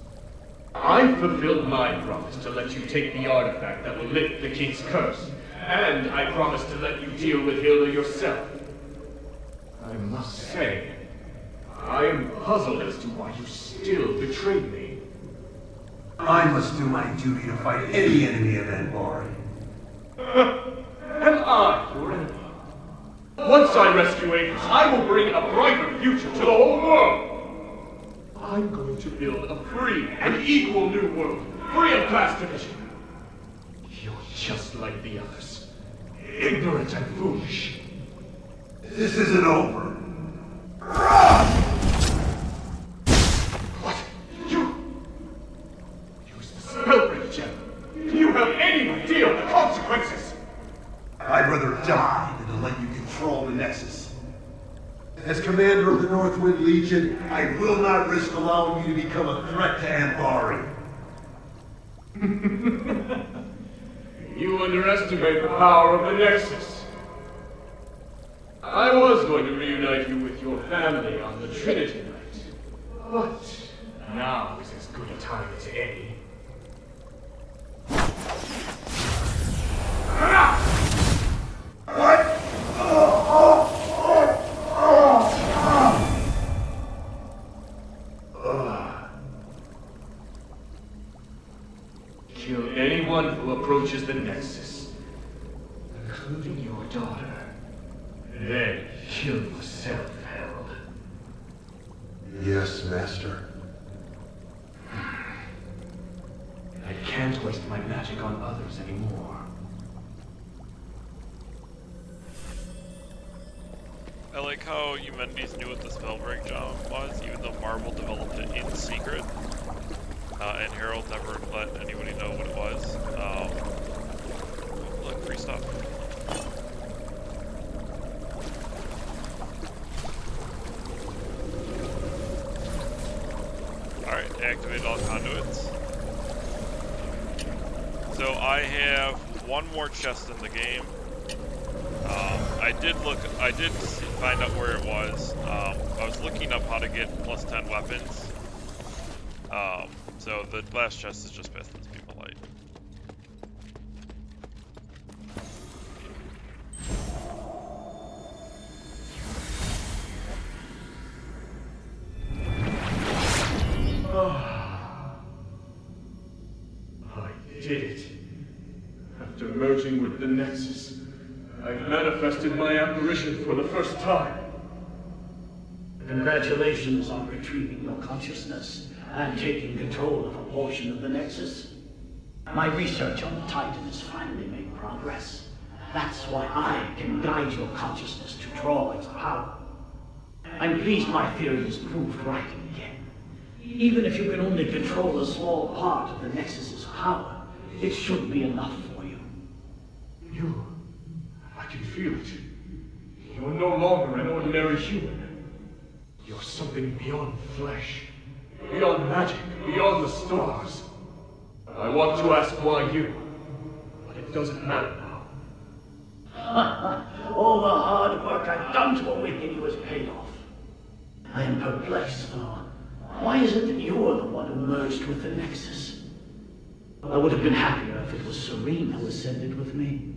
I fulfilled my promise to let you take the artifact that will lift the King's curse, and I promised to let you deal with Hilda yourself. I must say, I am puzzled as to why you still betrayed me. I must do my duty to fight any enemy of Ambari. Am I your enemy? Once I rescue Aphis, I will bring a brighter future to the whole world. I'm going to build a free and equal new world, free of class division. You're just like the others, ignorant and foolish. This isn't over. What? You used the Spellbreak gem. Do you have any idea of the consequences? I'd rather die than to let you control the Nexus. As commander of the Northwind Legion, I will not risk allowing you to become a threat to Ambari. You underestimate the power of the Nexus. I was going to reunite you with your family on the Trinity night, but now is as good a time as any. What? Kill anyone who approaches the Nexus, including your daughter. Then kill yourself, Herald. Yes, Master. I can't waste my magic on others anymore. I like how Eumenides knew what the Spellbreak gem was, even though Marvel developed it in secret. And Herald never let anybody know what it was. Look, free stuff. Alright, activate all conduits. So I have one more chest in the game. I did find out where it was. I was looking up how to get plus 10 weapons. So the last chest is just past this people light. I did it. After merging with the Nexus, I've manifested my apparition for the first time. Congratulations on retrieving your consciousness and taking control of a portion of the Nexus. My research on the Titan has finally made progress. That's why I can guide your consciousness to draw its power. I'm pleased my theory is proved right again. Even if you can only control a small part of the Nexus's power, it should be enough for you. I can feel it. You're no longer an ordinary human. You're something beyond flesh, beyond magic, beyond the stars. I want to ask why you, but it doesn't matter now. All the hard work I've done to awaken you has paid off. I am perplexed, though. Why is it that you're the one who merged with the Nexus? I would have been happier if it was Serene who ascended with me.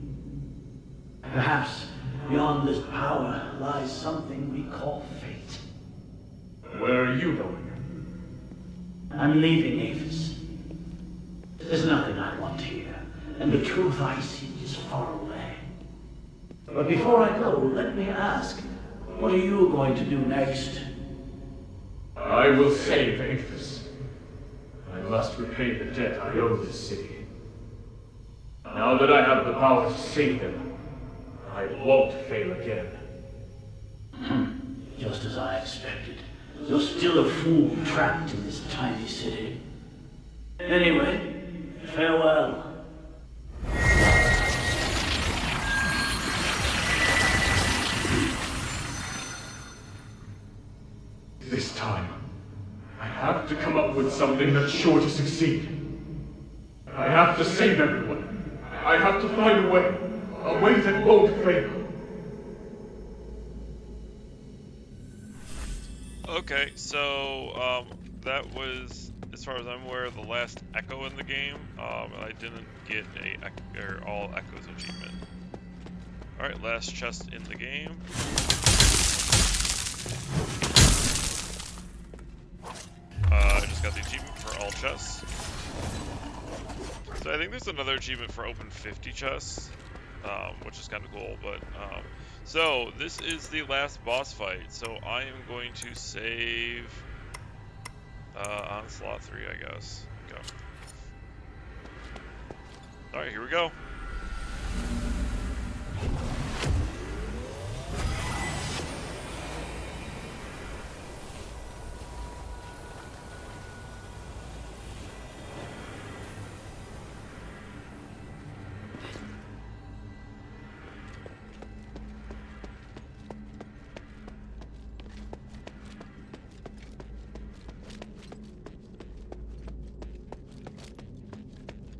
Perhaps beyond this power lies something we call fate. Where are you going? I'm leaving Avis. There's nothing I want here, and the truth I seek is far away. But before I go, let me ask, what are you going to do next? I will save Avis. I must repay the debt I owe this city. Now that I have the power to save them, I won't fail again. Just as I expected. You're still a fool trapped in this tiny city. Anyway, farewell. This time, I have to come up with something that's sure to succeed. I have to save everyone. I have to find a way that won't fail. Okay, so that was, as far as I'm aware, the last Echo in the game. I didn't get a all Echoes achievement. All right, last chest in the game. I just got the achievement for all chests. So I think there's another achievement for open 50 chests, which is kind of cool. But so this is the last boss fight. So I am going to save on slot 3, I guess. Go. All right, here we go.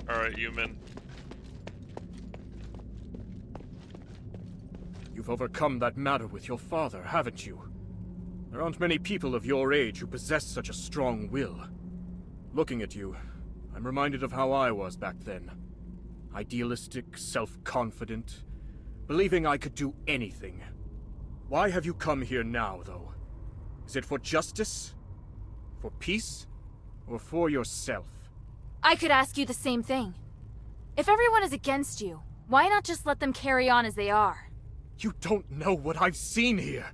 Alright, human. You've overcome that matter with your father, haven't you? There aren't many people of your age who possess such a strong will. Looking at you, I'm reminded of how I was back then. Idealistic, self-confident, believing I could do anything. Why have you come here now, though? Is it for justice? For peace? Or for yourself? I could ask you the same thing. If everyone is against you, why not just let them carry on as they are? You don't know what I've seen here.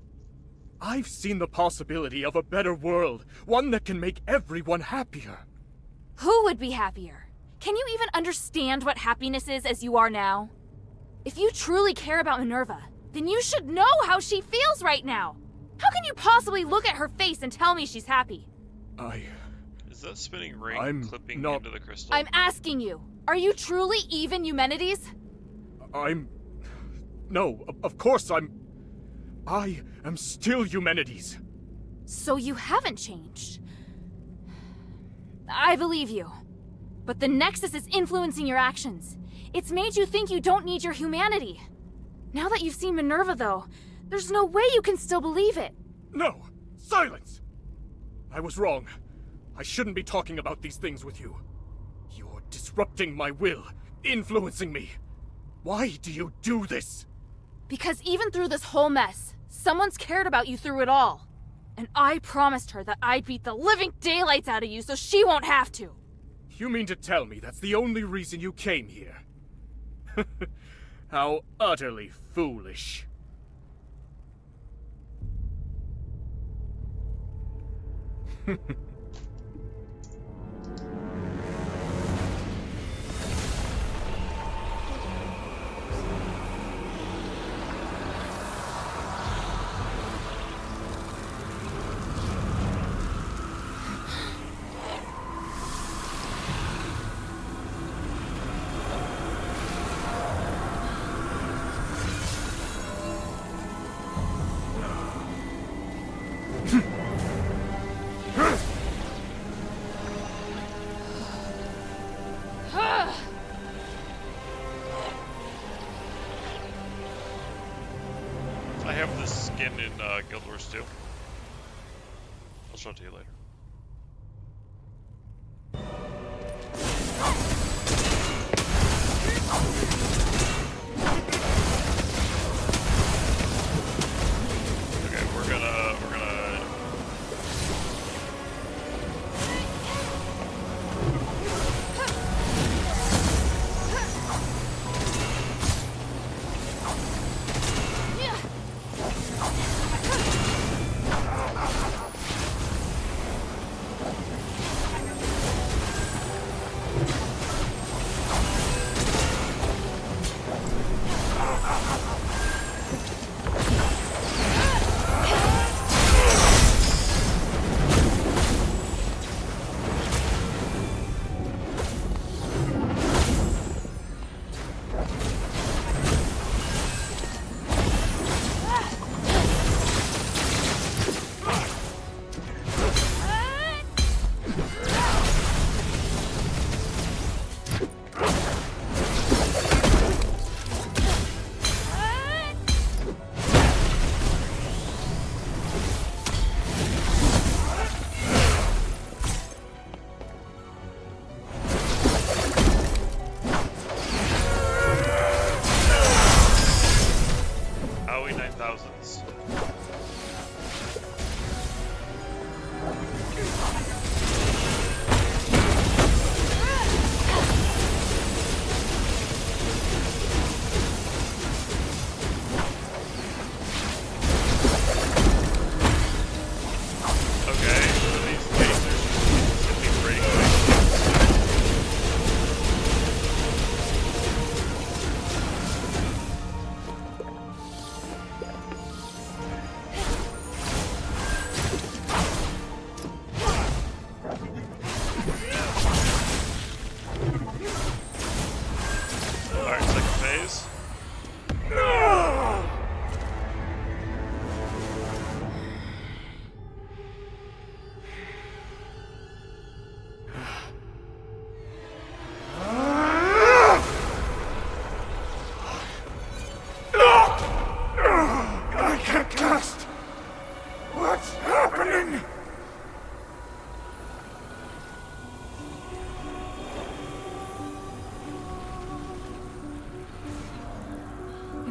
I've seen the possibility of a better world, one that can make everyone happier. Who would be happier? Can you even understand what happiness is as you are now? If you truly care about Minerva, then you should know how she feels right now. How can you possibly look at her face and tell me she's happy? Is that spinning ring clipping into the crystal? I'm asking you, are you truly even Eumenides? No, of course I am still Eumenides. So you haven't changed. I believe you. But the Nexus is influencing your actions. It's made you think you don't need your humanity. Now that you've seen Minerva, though, there's no way you can still believe it. No! Silence! I was wrong. I shouldn't be talking about these things with you. You're disrupting my will, influencing me. Why do you do this? Because even through this whole mess, someone's cared about you through it all. And I promised her that I'd beat the living daylights out of you so she won't have to. You mean to tell me that's the only reason you came here? How utterly foolish. I have this skin in Guild Wars 2. I'll show it to you later. Okay, we're gonna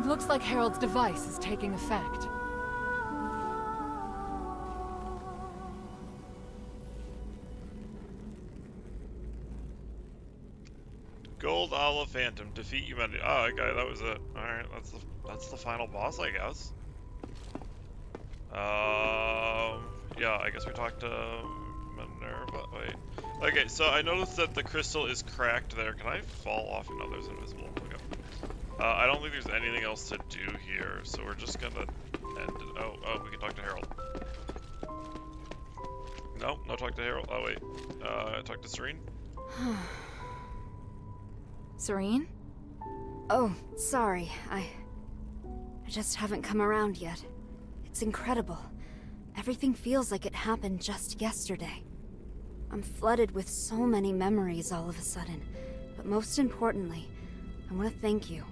Looks like Harold's device is taking effect. Gold Olive Phantom, defeat humanity. Oh, okay, that was it. Alright, that's the final boss, I guess. Yeah, I guess we talked to Minerva. Wait. Okay, so I noticed that the crystal is cracked there. Can I fall off? No, there's invisible. Okay. I don't think there's anything else to do here, so we're just gonna end it. Oh, we can talk to Harold. No talk to Harold. Oh, wait. Talk to Serene? Serene? Oh, sorry. I just haven't come around yet. It's incredible. Everything feels like it happened just yesterday. I'm flooded with so many memories all of a sudden. But most importantly, I want to thank you.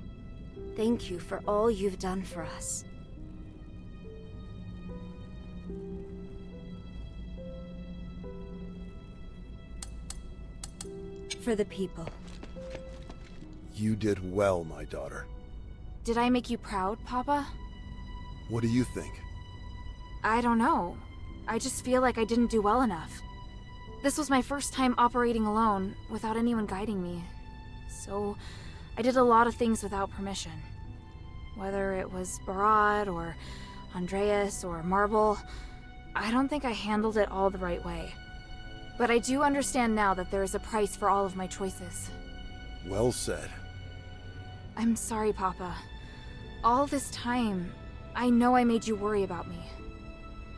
Thank you for all you've done for us. For the people. You did well, my daughter. Did I make you proud, Papa? What do you think? I don't know. I just feel like I didn't do well enough. This was my first time operating alone, without anyone guiding me. So, I did a lot of things without permission. Whether it was Barad, or Andreas, or Marble, I don't think I handled it all the right way. But I do understand now that there is a price for all of my choices. Well said. I'm sorry, Papa. All this time, I know I made you worry about me.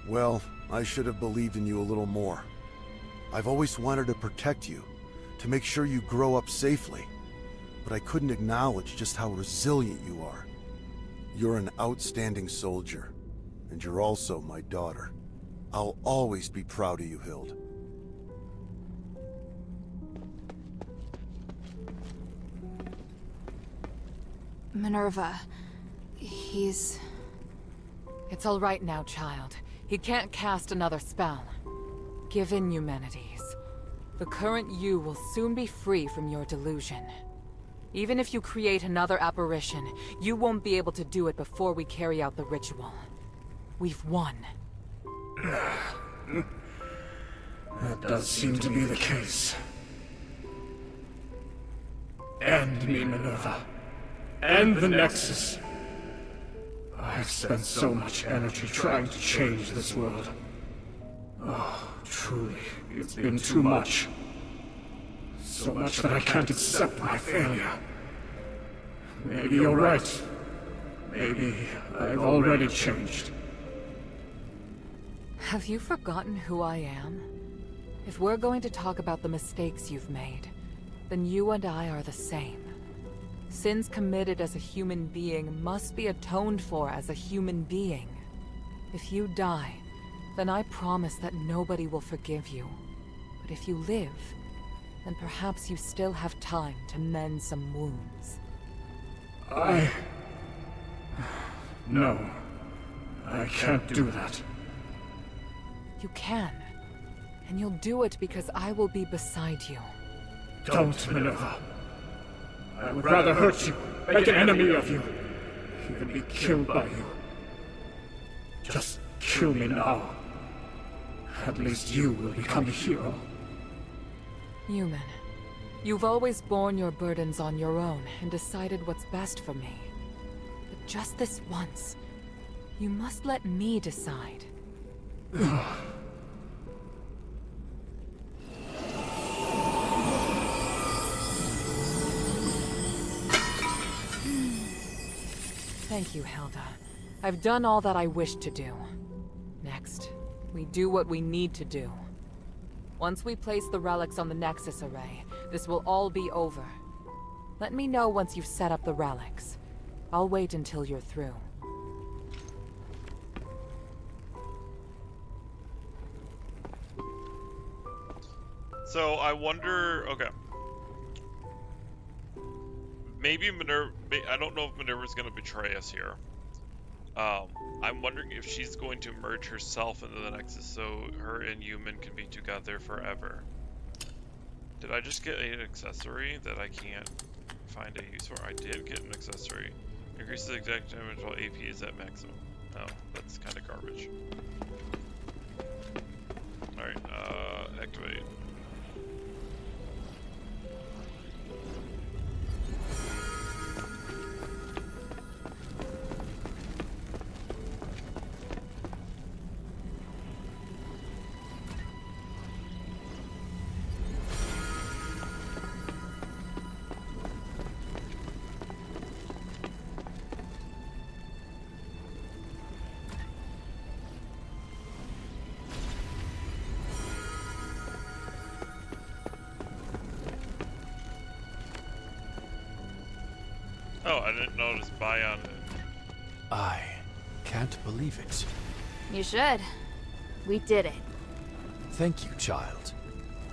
Well, I should have believed in you a little more. I've always wanted to protect you, to make sure you grow up safely. But I couldn't acknowledge just how resilient you are. You're an outstanding soldier, and you're also my daughter. I'll always be proud of you, Hild. Minerva, he's... It's all right now, child. He can't cast another spell. Give in, Eumenides. The current you will soon be free from your delusion. Even if you create another apparition, you won't be able to do it before we carry out the ritual. We've won. That does seem to be the case. End me, Minerva. End the Nexus. I've spent so much energy trying to change this world. Oh, truly, it's been too much. So much that I can't accept my failure. Maybe you're right. Maybe I've already changed. Have you forgotten who I am? If we're going to talk about the mistakes you've made, then you and I are the same. Sins committed as a human being must be atoned for as a human being. If you die, then I promise that nobody will forgive you. But if you live, then perhaps you still have time to mend some wounds. No. I can't do that. You can. And you'll do it because I will be beside you. Don't, Minerva. I would rather hurt you, make an enemy of you, even be killed by you. Just kill me now. At least you will become a hero. Human, you've always borne your burdens on your own and decided what's best for me. But just this once, you must let me decide. Thank you, Hilda. I've done all that I wished to do. Next, we do what we need to do. Once we place the relics on the Nexus array, this will all be over. Let me know once you've set up the relics. I'll wait until you're through. So I wonder, okay. Maybe Minerva, I don't know if Minerva's going to betray us here. I'm wondering if she's going to merge herself into the Nexus so her and Human can be together forever. Did I just get an accessory that I can't find a use for? I did get an accessory. Increases exact damage while AP is at maximum. Oh, that's kind of garbage. Alright, activate. Oh, I didn't notice buy on it. I can't believe it. You should. We did it. Thank you, child.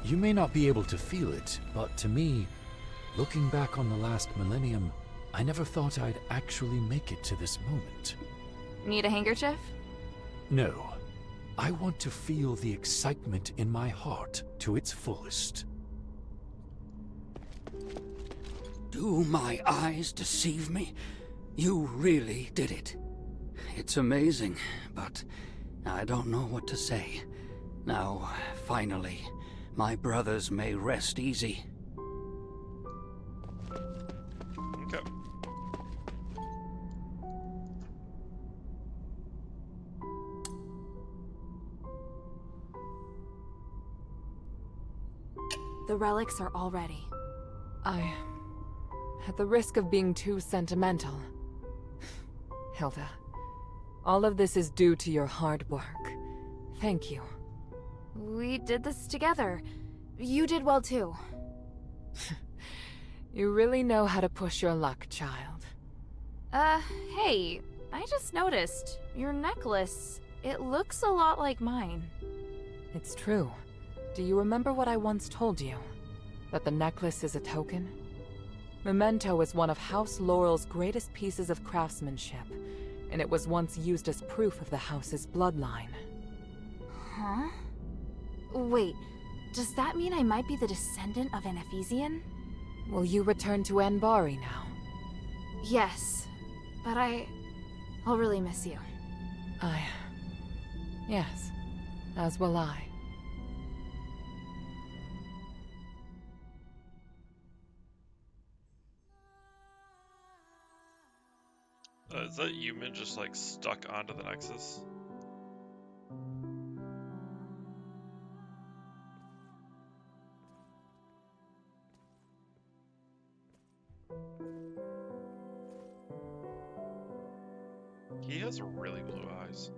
You may not be able to feel it, but to me, looking back on the last millennium, I never thought I'd actually make it to this moment. Need a handkerchief? No. I want to feel the excitement in my heart to its fullest. Do my eyes deceive me? You really did it. It's amazing, but I don't know what to say. Now, finally, my brothers may rest easy. Okay. The relics are all ready. At the risk of being too sentimental, Hilda, all of this is due to your hard work. Thank you. We did this together. You did well too. You really know how to push your luck, child. Hey, I just noticed. Your necklace, it looks a lot like mine. It's true. Do you remember what I once told you? That the necklace is a token? Memento is one of House Laurel's greatest pieces of craftsmanship, and it was once used as proof of the house's bloodline. Huh? Wait, does that mean I might be the descendant of an Ephesian? Will you return to Anbari now? Yes, but I'll really miss you. Yes, as will I. Is that human just like stuck onto the Nexus? He has really blue eyes.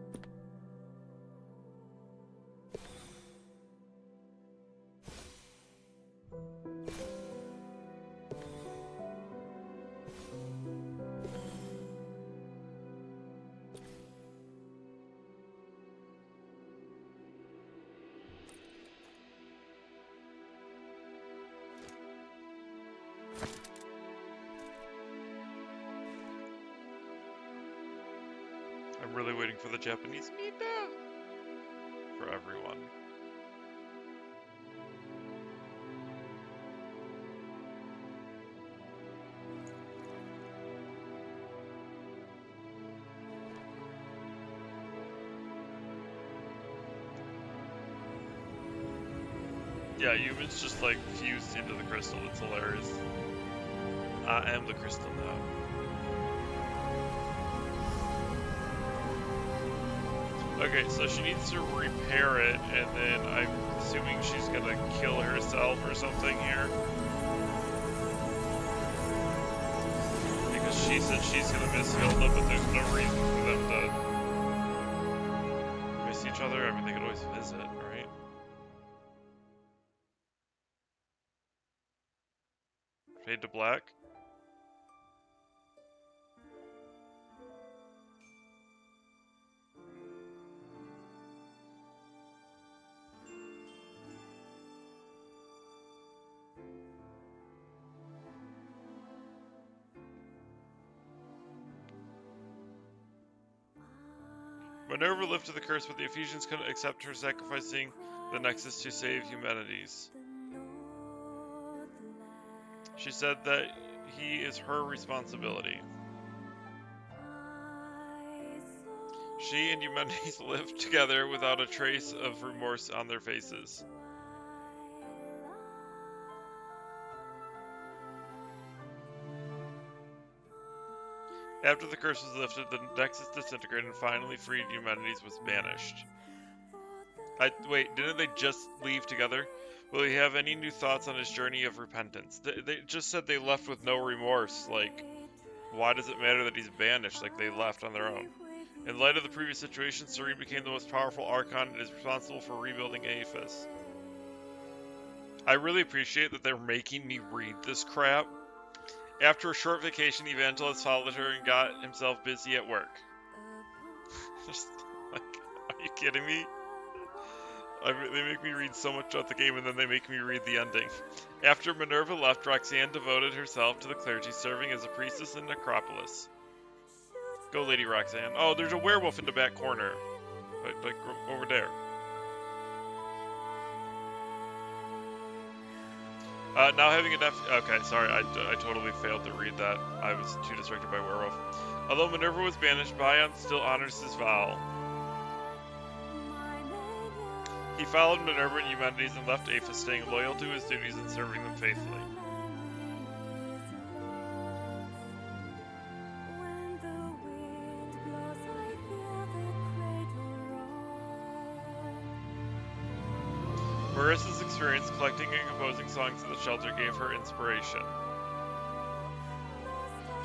I'm really waiting for the Japanese Mina for everyone. Yeah, humans just like fused into the crystal. It's hilarious. I am the crystal now. Okay, so she needs to repair it, and then I'm assuming she's gonna kill herself or something here. Because she said she's gonna miss Hilda, but there's no reason for them to miss each other. I mean, they could always visit, right? Fade to black. Minerva lifted the curse, but the Ephesians couldn't accept her sacrificing the Nexus to save humanities. She said that he is her responsibility. She and humanities lived together without a trace of remorse on their faces. After the curse was lifted, the Nexus disintegrated and finally freed humanities was banished. Wait, didn't they just leave together? Will he have any new thoughts on his journey of repentance? They just said they left with no remorse. Like, why does it matter that he's banished? Like, they left on their own. In light of the previous situation, Serene became the most powerful Archon and is responsible for rebuilding Aethys. I really appreciate that they're making me read this crap. After a short vacation, Evangelist followed her and got himself busy at work. Just, like, are you kidding me? They make me read so much about the game, and then they make me read the ending. After Minerva left, Roxanne devoted herself to the clergy, serving as a priestess in Necropolis. Go, Lady Roxanne. Oh, there's a werewolf in the back corner. Like over there. Now having enough... Okay, sorry, I totally failed to read that. I was too distracted by werewolf. Although Minerva was banished, Bion still honors his vow. He followed Minerva and Eumenides and left Aphis, staying loyal to his duties and serving them faithfully. Marissa's experience collecting and composing songs at the shelter gave her inspiration.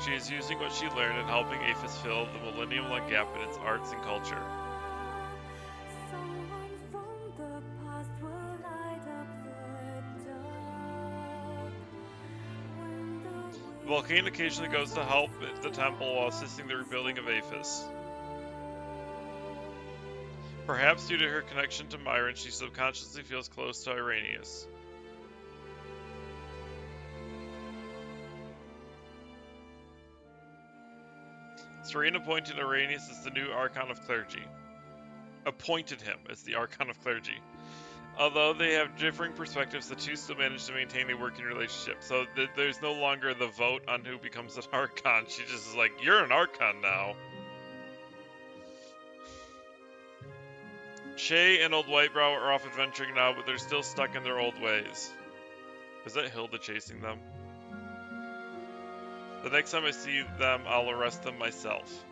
She is using what she learned and helping Aphis fill the millennium-long gap in its arts and culture. Vulcane occasionally goes to help the temple while assisting the rebuilding of Aphis. Perhaps due to her connection to Myron, she subconsciously feels close to Irenaeus. Serene appointed Irenaeus as the new Archon of Clergy. Appointed him as the Archon of Clergy. Although they have differing perspectives, the two still manage to maintain a working relationship. So there's no longer the vote on who becomes an Archon. She just is like, you're an Archon now. Shay and Old Whitebrow are off adventuring now, but they're still stuck in their old ways. Is that Hilda chasing them? The next time I see them, I'll arrest them myself.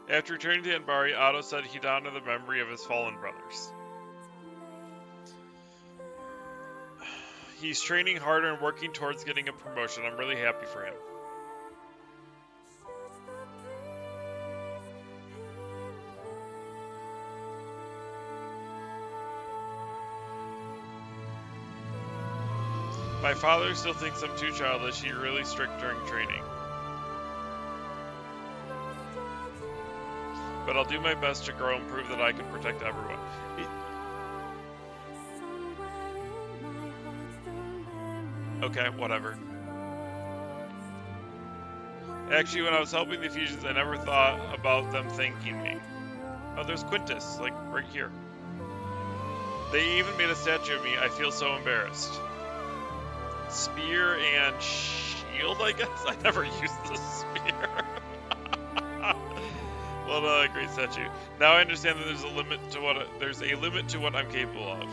After returning to Anbari, Otto said he'd honor the memory of his fallen brothers. He's training harder and working towards getting a promotion. I'm really happy for him. My father still thinks I'm too childish. He's really strict during training. But I'll do my best to grow and prove that I can protect everyone. Okay, whatever. Actually, when I was helping the Ephesians, I never thought about them thanking me. Oh, there's Quintus, like, right here. They even made a statue of me. I feel so embarrassed. Spear and shield, I guess? I never used the spear. What a great statue. Now I understand that there's a limit to what I'm capable of.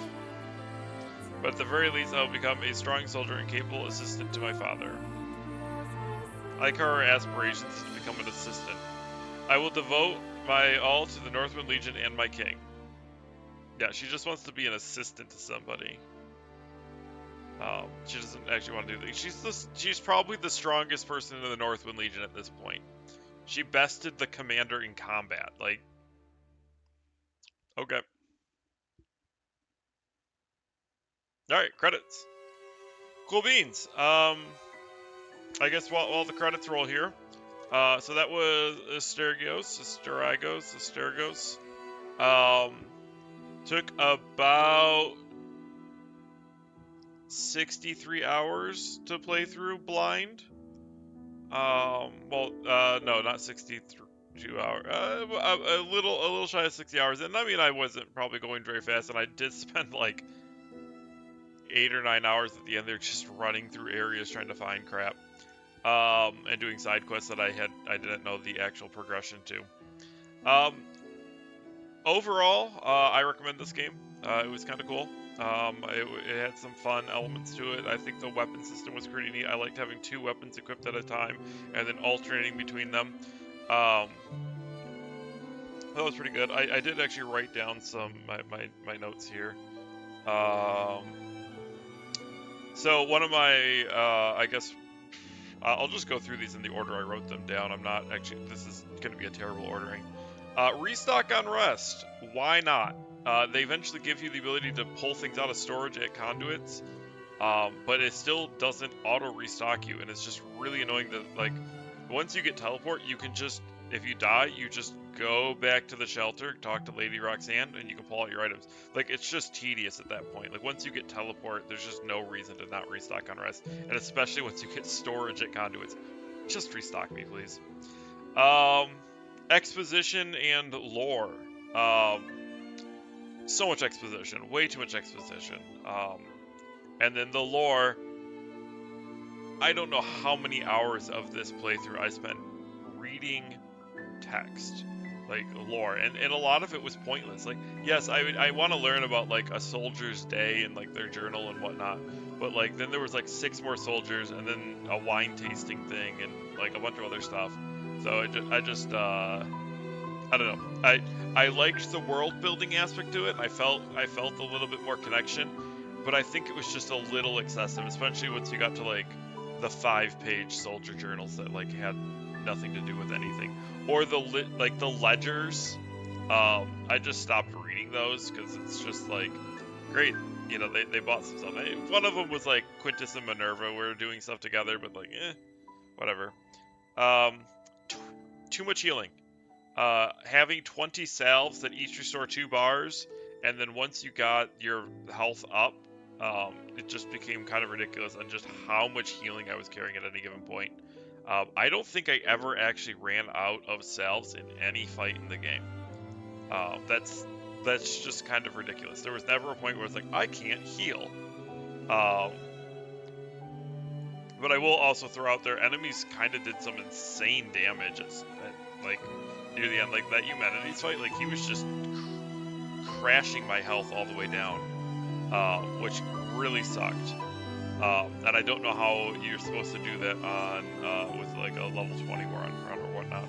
But at the very least, I will become a strong soldier and capable assistant to my father. I like her aspirations to become an assistant. I will devote my all to the Northwind Legion and my king. Yeah, she just wants to be an assistant to somebody. She doesn't actually want to do things. She's probably the strongest person in the Northwind Legion at this point. She bested the commander in combat. Like, okay. Alright, credits. Cool beans. I guess while the credits roll here. So that was Asterigos. Took about 63 hours to play through blind. No, not 62 hours. A little shy of 60 hours. And I mean, I wasn't probably going very fast, and I did spend like 8 or 9 hours at the end there just running through areas trying to find crap. And doing side quests that I didn't know the actual progression to. Overall, I recommend this game. It was kind of cool. It had some fun elements to it. I think the weapon system was pretty neat. I liked having 2 weapons equipped at a time and then alternating between them. That was pretty good. I did actually write down some my notes here. So one of my I guess I'll just go through these in the order I wrote them down. I'm not actually. This is going to be a terrible ordering. Restock on rest. Why not? They eventually give you the ability to pull things out of storage at conduits, but it still doesn't auto restock you, and it's just really annoying that like once you get teleport, you can just, if you die, you just go back to the shelter, talk to Lady Roxanne, and you can pull out your items. Like, it's just tedious at that point. Like, once you get teleport, there's just no reason to not restock on rest. And especially once you get storage at conduits. Just restock me, please. Exposition and lore. So much exposition. Way too much exposition. And then the lore, I don't know how many hours of this playthrough I spent reading text, like lore, and a lot of it was pointless. Like, yes, I want to learn about like a soldier's day and like their journal and whatnot, but like then there was like 6 more soldiers and then a wine tasting thing and like a bunch of other stuff. So I don't know. I liked the world building aspect to it. I felt a little bit more connection, but I think it was just a little excessive, especially once you got to like the 5-page soldier journals that like had nothing to do with anything, or the ledgers. I just stopped reading those because it's just like, great, you know, they bought some stuff. One of them was like Quintus and Minerva were doing stuff together, but like, whatever. Too much healing. Having 20 salves that each restore 2 bars, and then once you got your health up, it just became kind of ridiculous on just how much healing I was carrying at any given point. I don't think I ever actually ran out of salves in any fight in the game. That's just kind of ridiculous. There was never a point where it's like, I can't heal. But I will also throw out there, enemies kind of did some insane damage like near the end, like that Humanities fight. Like, he was just crashing my health all the way down, which really sucked. And I don't know how you're supposed to do that on with like a level 20 war on run or whatnot.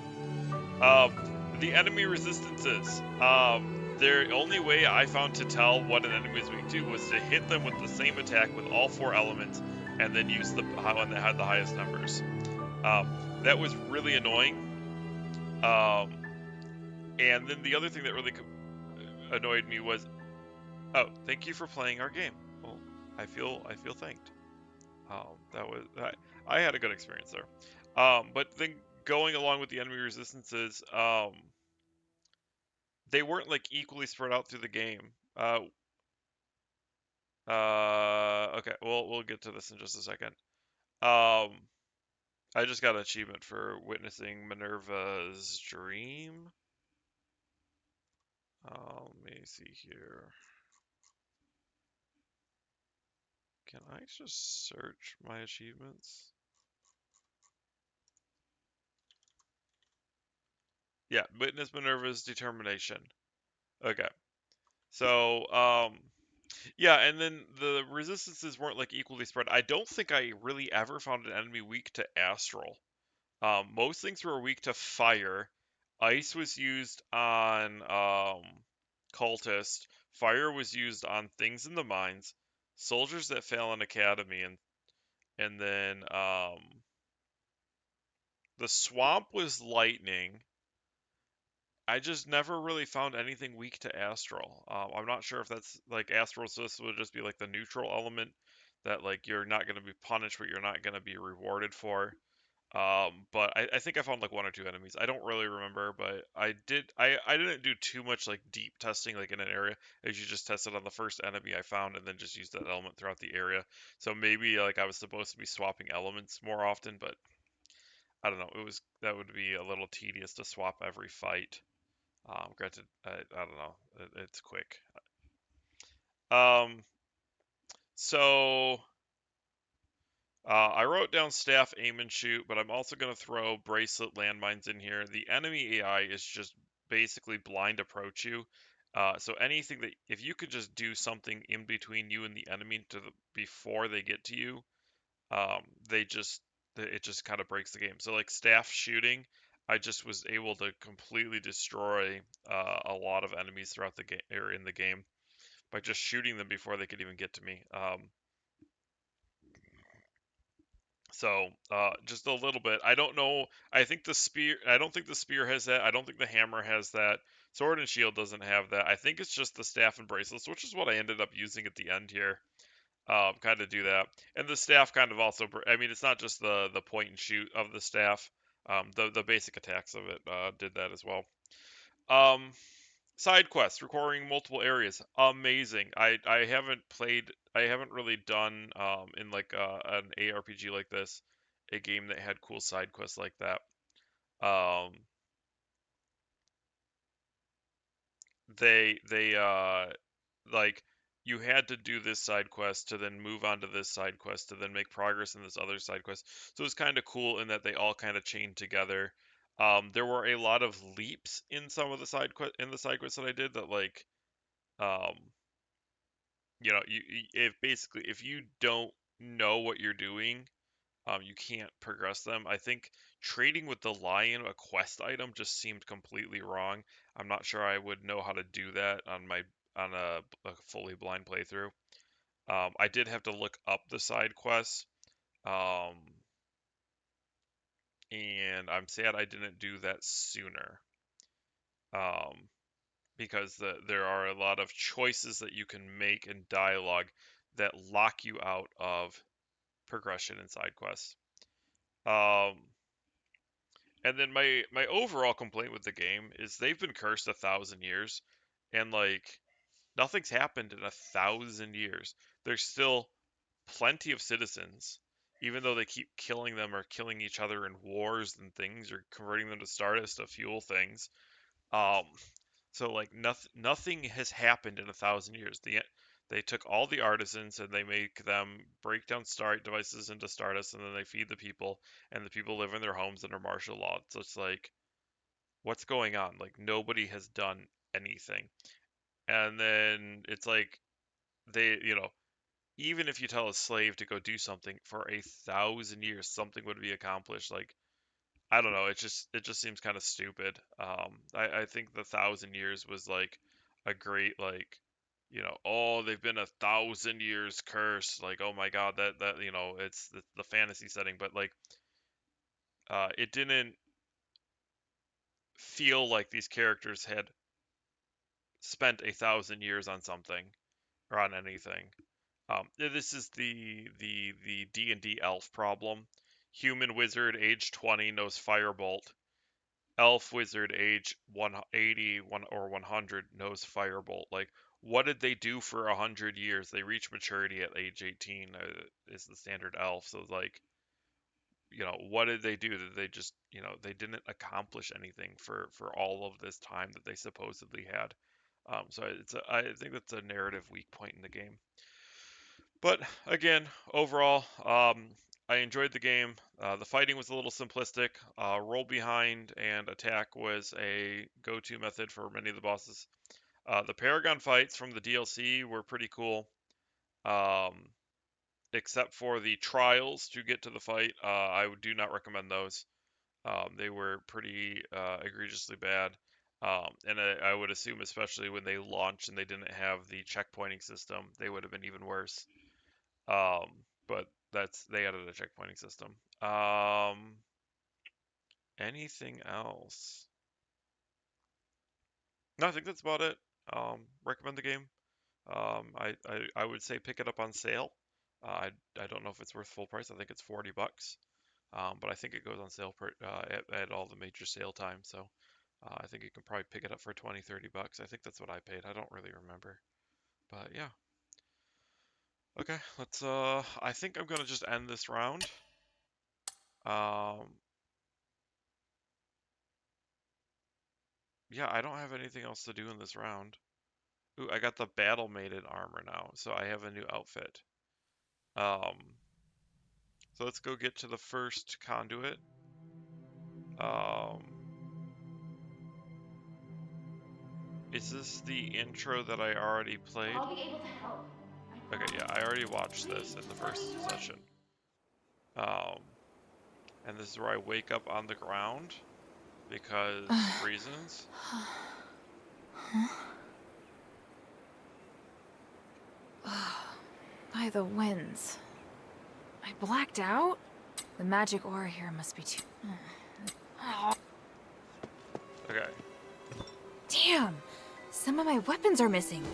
The enemy resistances. The only way I found to tell what an enemy is weak to was to hit them with the same attack with all 4 elements, and then use the one that had the highest numbers. That was really annoying. And then the other thing that really annoyed me was, oh, thank you for playing our game. Well, I feel thanked. That was I had a good experience there. But then going along with the enemy resistances, they weren't like equally spread out through the game. Okay, we'll get to this in just a second. I just got an achievement for witnessing Minerva's dream. Let me see here. Can I just search my achievements? Yeah, witness Minerva's determination. Okay. So, yeah, and then the resistances weren't like equally spread. I don't think I really ever found an enemy weak to astral. Most things were weak to fire. Ice was used on cultist. Fire was used on things in the mines. Soldiers that fail in academy, and then the swamp was lightning. I just never really found anything weak to astral. I'm not sure if that's like astral would just be like the neutral element that like you're not going to be punished, but you're not going to be rewarded for. But I think I found like 1 or 2 enemies. I don't really remember, but I did. I didn't do too much like deep testing like in an area. I usually just tested on the first enemy I found and then just used that element throughout the area. So maybe like I was supposed to be swapping elements more often, but I don't know. That would be a little tedious to swap every fight. Granted, I don't know. It's quick. Um, so I wrote down staff, aim, and shoot, but I'm also going to throw bracelet landmines in here. The enemy AI is just basically blind approach you. So anything that, if you could just do something in between you and the enemy before they get to you, they just it just kind of breaks the game. So like staff shooting, I just was able to completely destroy a lot of enemies throughout the game or in the game by just shooting them before they could even get to me. So just a little bit. I don't know. I think the spear. I don't think the spear has that. I don't think the hammer has that. Sword and shield doesn't have that. I think it's just the staff and bracelets, which is what I ended up using at the end here. Kind of do that, and the staff kind of also. I mean, it's not just the point and shoot of the staff. The basic attacks of it did that as well. Side quests requiring multiple areas, amazing. I haven't really done in like an ARPG like this, a game that had cool side quests like that. Um, they like you had to do this side quest to then move on to this side quest to then make progress in this other side quest. So it's kind of cool in that they all kind of chained together. There were a lot of leaps in some of the side quests that I did that like um if basically if you don't know what you're doing, you can't progress them. I think trading with the lion, a quest item, just seemed completely wrong. I'm not sure I would know how to do that on a fully blind playthrough. I did have to look up the side quests, um, and I'm sad I didn't do that sooner. Um, because there are a lot of choices that you can make in dialogue that lock you out of progression in side quests. Um, and then my overall complaint with the game is they've been cursed 1,000 years, and like nothing's happened in 1,000 years. There's still plenty of citizens, even though they keep killing them or killing each other in wars and things, or converting them to stardust to fuel things. Um, so like nothing has happened in 1,000 years. They took all the artisans and they make them break down Starlight devices into Stardust, and then they feed the people, and the people live in their homes under martial law. So it's like, what's going on? Like nobody has done anything. And then it's like even if you tell a slave to go do something for 1,000 years, something would be accomplished. Like I don't know. It just seems kind of stupid. I think the 1,000 years was like a great like, oh they've been 1,000 years cursed. Like oh my God, that it's the fantasy setting, but like it didn't feel like these characters had spent 1,000 years on something or on anything. This is the D&D elf problem. Human wizard age 20 knows firebolt. Elf wizard age 180 or 100 knows firebolt. Like, what did they do for 100 years? They reach maturity at age 18 is the standard elf. So like, what did they do? Did they just, they didn't accomplish anything for all of this time that they supposedly had. So I think that's a narrative weak point in the game. But again, overall, I enjoyed the game. The fighting was a little simplistic. Roll behind and attack was a go-to method for many of the bosses. The Paragon fights from the DLC were pretty cool, um, except for the trials to get to the fight. I do not recommend those. They were pretty egregiously bad. And I would assume, especially when they launched and they didn't have the checkpointing system, they would have been even worse. Um, but they added a checkpointing system. Anything else? No, I think that's about it. Recommend the game. I would say pick it up on sale. I don't know if it's worth full price. I think it's $40. But I think it goes on sale at all the major sale times. So I think you can probably pick it up for 20, $30. I think that's what I paid. I don't really remember. But yeah. Okay, let's I think I'm gonna just end this round. Yeah, I don't have anything else to do in this round. Ooh, I got the battle maiden armor now, so I have a new outfit. Um, so let's go get to the first conduit. Is this the intro that I already played? I'll be able to help. Okay, yeah, I already watched this in the first session. And this is where I wake up on the ground because reasons. By the winds. I blacked out? The magic aura here must be too... Okay. Damn! Some of my weapons are missing.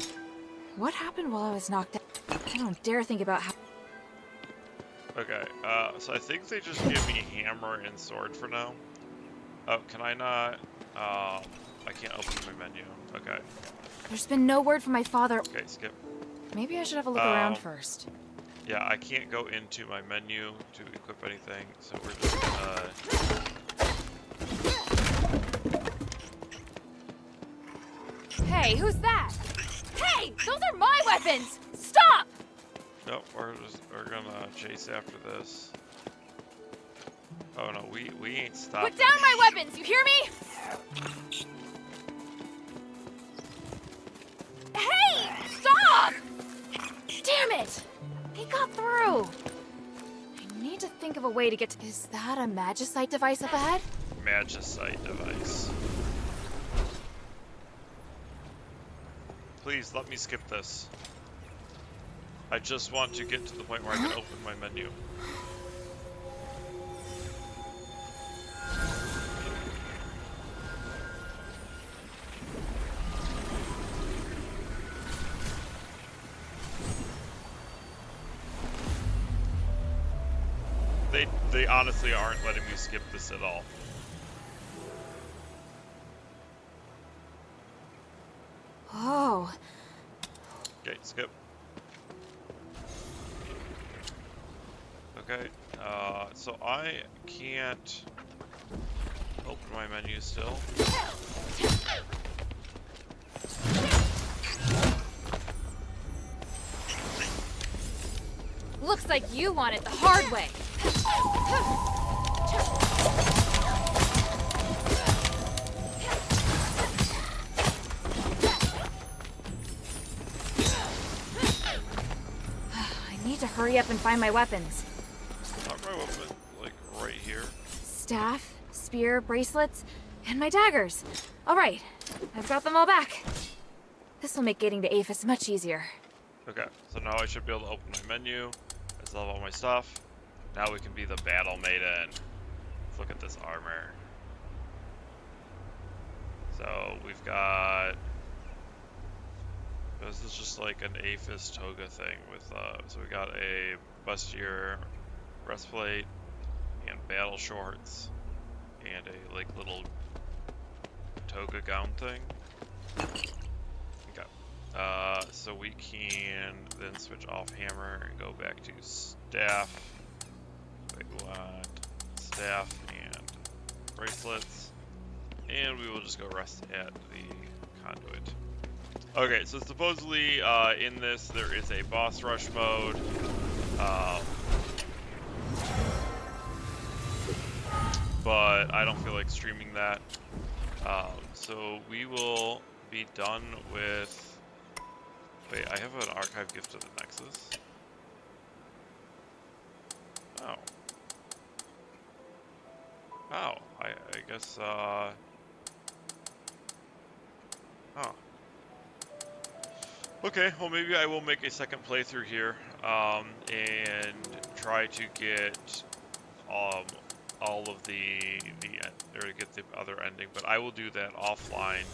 What happened while I was knocked out? I don't dare think about how... Okay, so I think they just give me hammer and sword for now. Oh, can I not? I can't open my menu. Okay. There's been no word from my father. Okay, skip. Maybe I should have a look around first. Yeah, I can't go into my menu to equip anything, so we're just gonna... Hey, who's that? Hey, those are my weapons! Stop! Nope, we're gonna chase after this. Oh no, we ain't stopping. Put down my weapons, you hear me? Hey, stop! Damn it! He got through. I need to think of a way to get to... Is that a magicite device up ahead? Magicite device. Please, let me skip this. I just want to get to the point where I can open my menu. They honestly aren't letting me skip this at all. Oh. Okay, skip. Okay, so I can't open my menu still. Looks like you want it the hard way. I need to hurry up and find my weapons. Not my weapon, like right here. Staff, spear, bracelets, and my daggers. All right, I've got them all back. This will make getting to Aphis much easier. Okay, so now I should be able to open my menu. I still have all my stuff. Now we can be the battle maiden. Let's look at this armor. So we've got... This is just like an Aphis toga thing with, so we got a bustier breastplate and battle shorts and a like little toga gown thing. Okay. So we can then switch off hammer and go back to staff. We want staff and bracelets. And we will just go rest at the conduit. Okay, so supposedly in this there is a boss rush mode. But I don't feel like streaming that. So we will be done with... Wait, I have an archive gift of the Nexus. Oh. Oh, I guess, oh. Okay, well maybe I will make a second playthrough here, and try to get, all of or to get the other ending, but I will do that offline.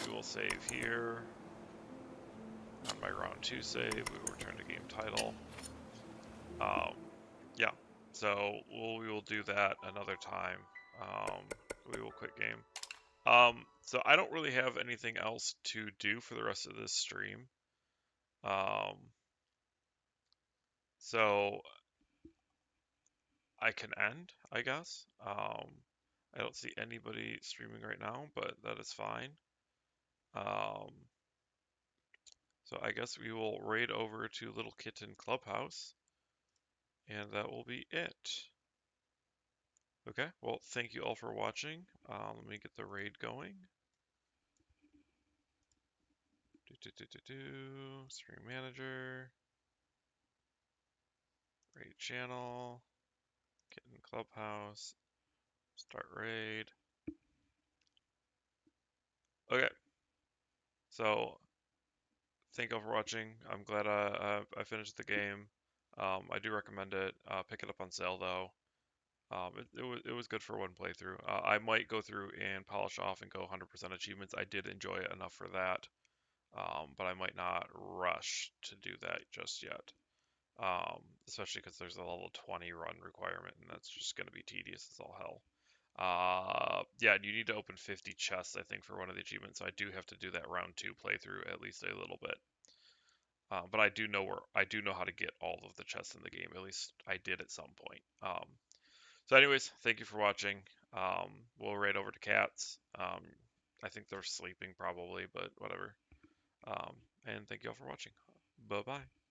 We will save here. On my round 2 save, we will return to game title. Yeah, so we will do that another time. We will quit game. So I don't really have anything else to do for the rest of this stream. So I can end, I guess. I don't see anybody streaming right now, but that is fine. So I guess we will raid over to Little Kitten Clubhouse, and that will be it. Okay, well, thank you all for watching. Let me get the raid going. Stream manager. Raid channel. Kitten Clubhouse. Start raid. Okay. So, thank you all for watching. I'm glad I finished the game. I do recommend it. Pick it up on sale though. It was good for one playthrough. I might go through and polish off and go 100% achievements. I did enjoy it enough for that, but I might not rush to do that just yet. especially because there's a level 20 run requirement, and that's just going to be tedious as all hell. Yeah, and you need to open 50 chests, I think, for one of the achievements. So I do have to do that round 2 playthrough at least a little bit. But I do know how to get all of the chests in the game. At least I did at some point. So anyways, thank you for watching. We'll raid over to cats. I think they're sleeping probably, but whatever. And thank you all for watching. Bye bye.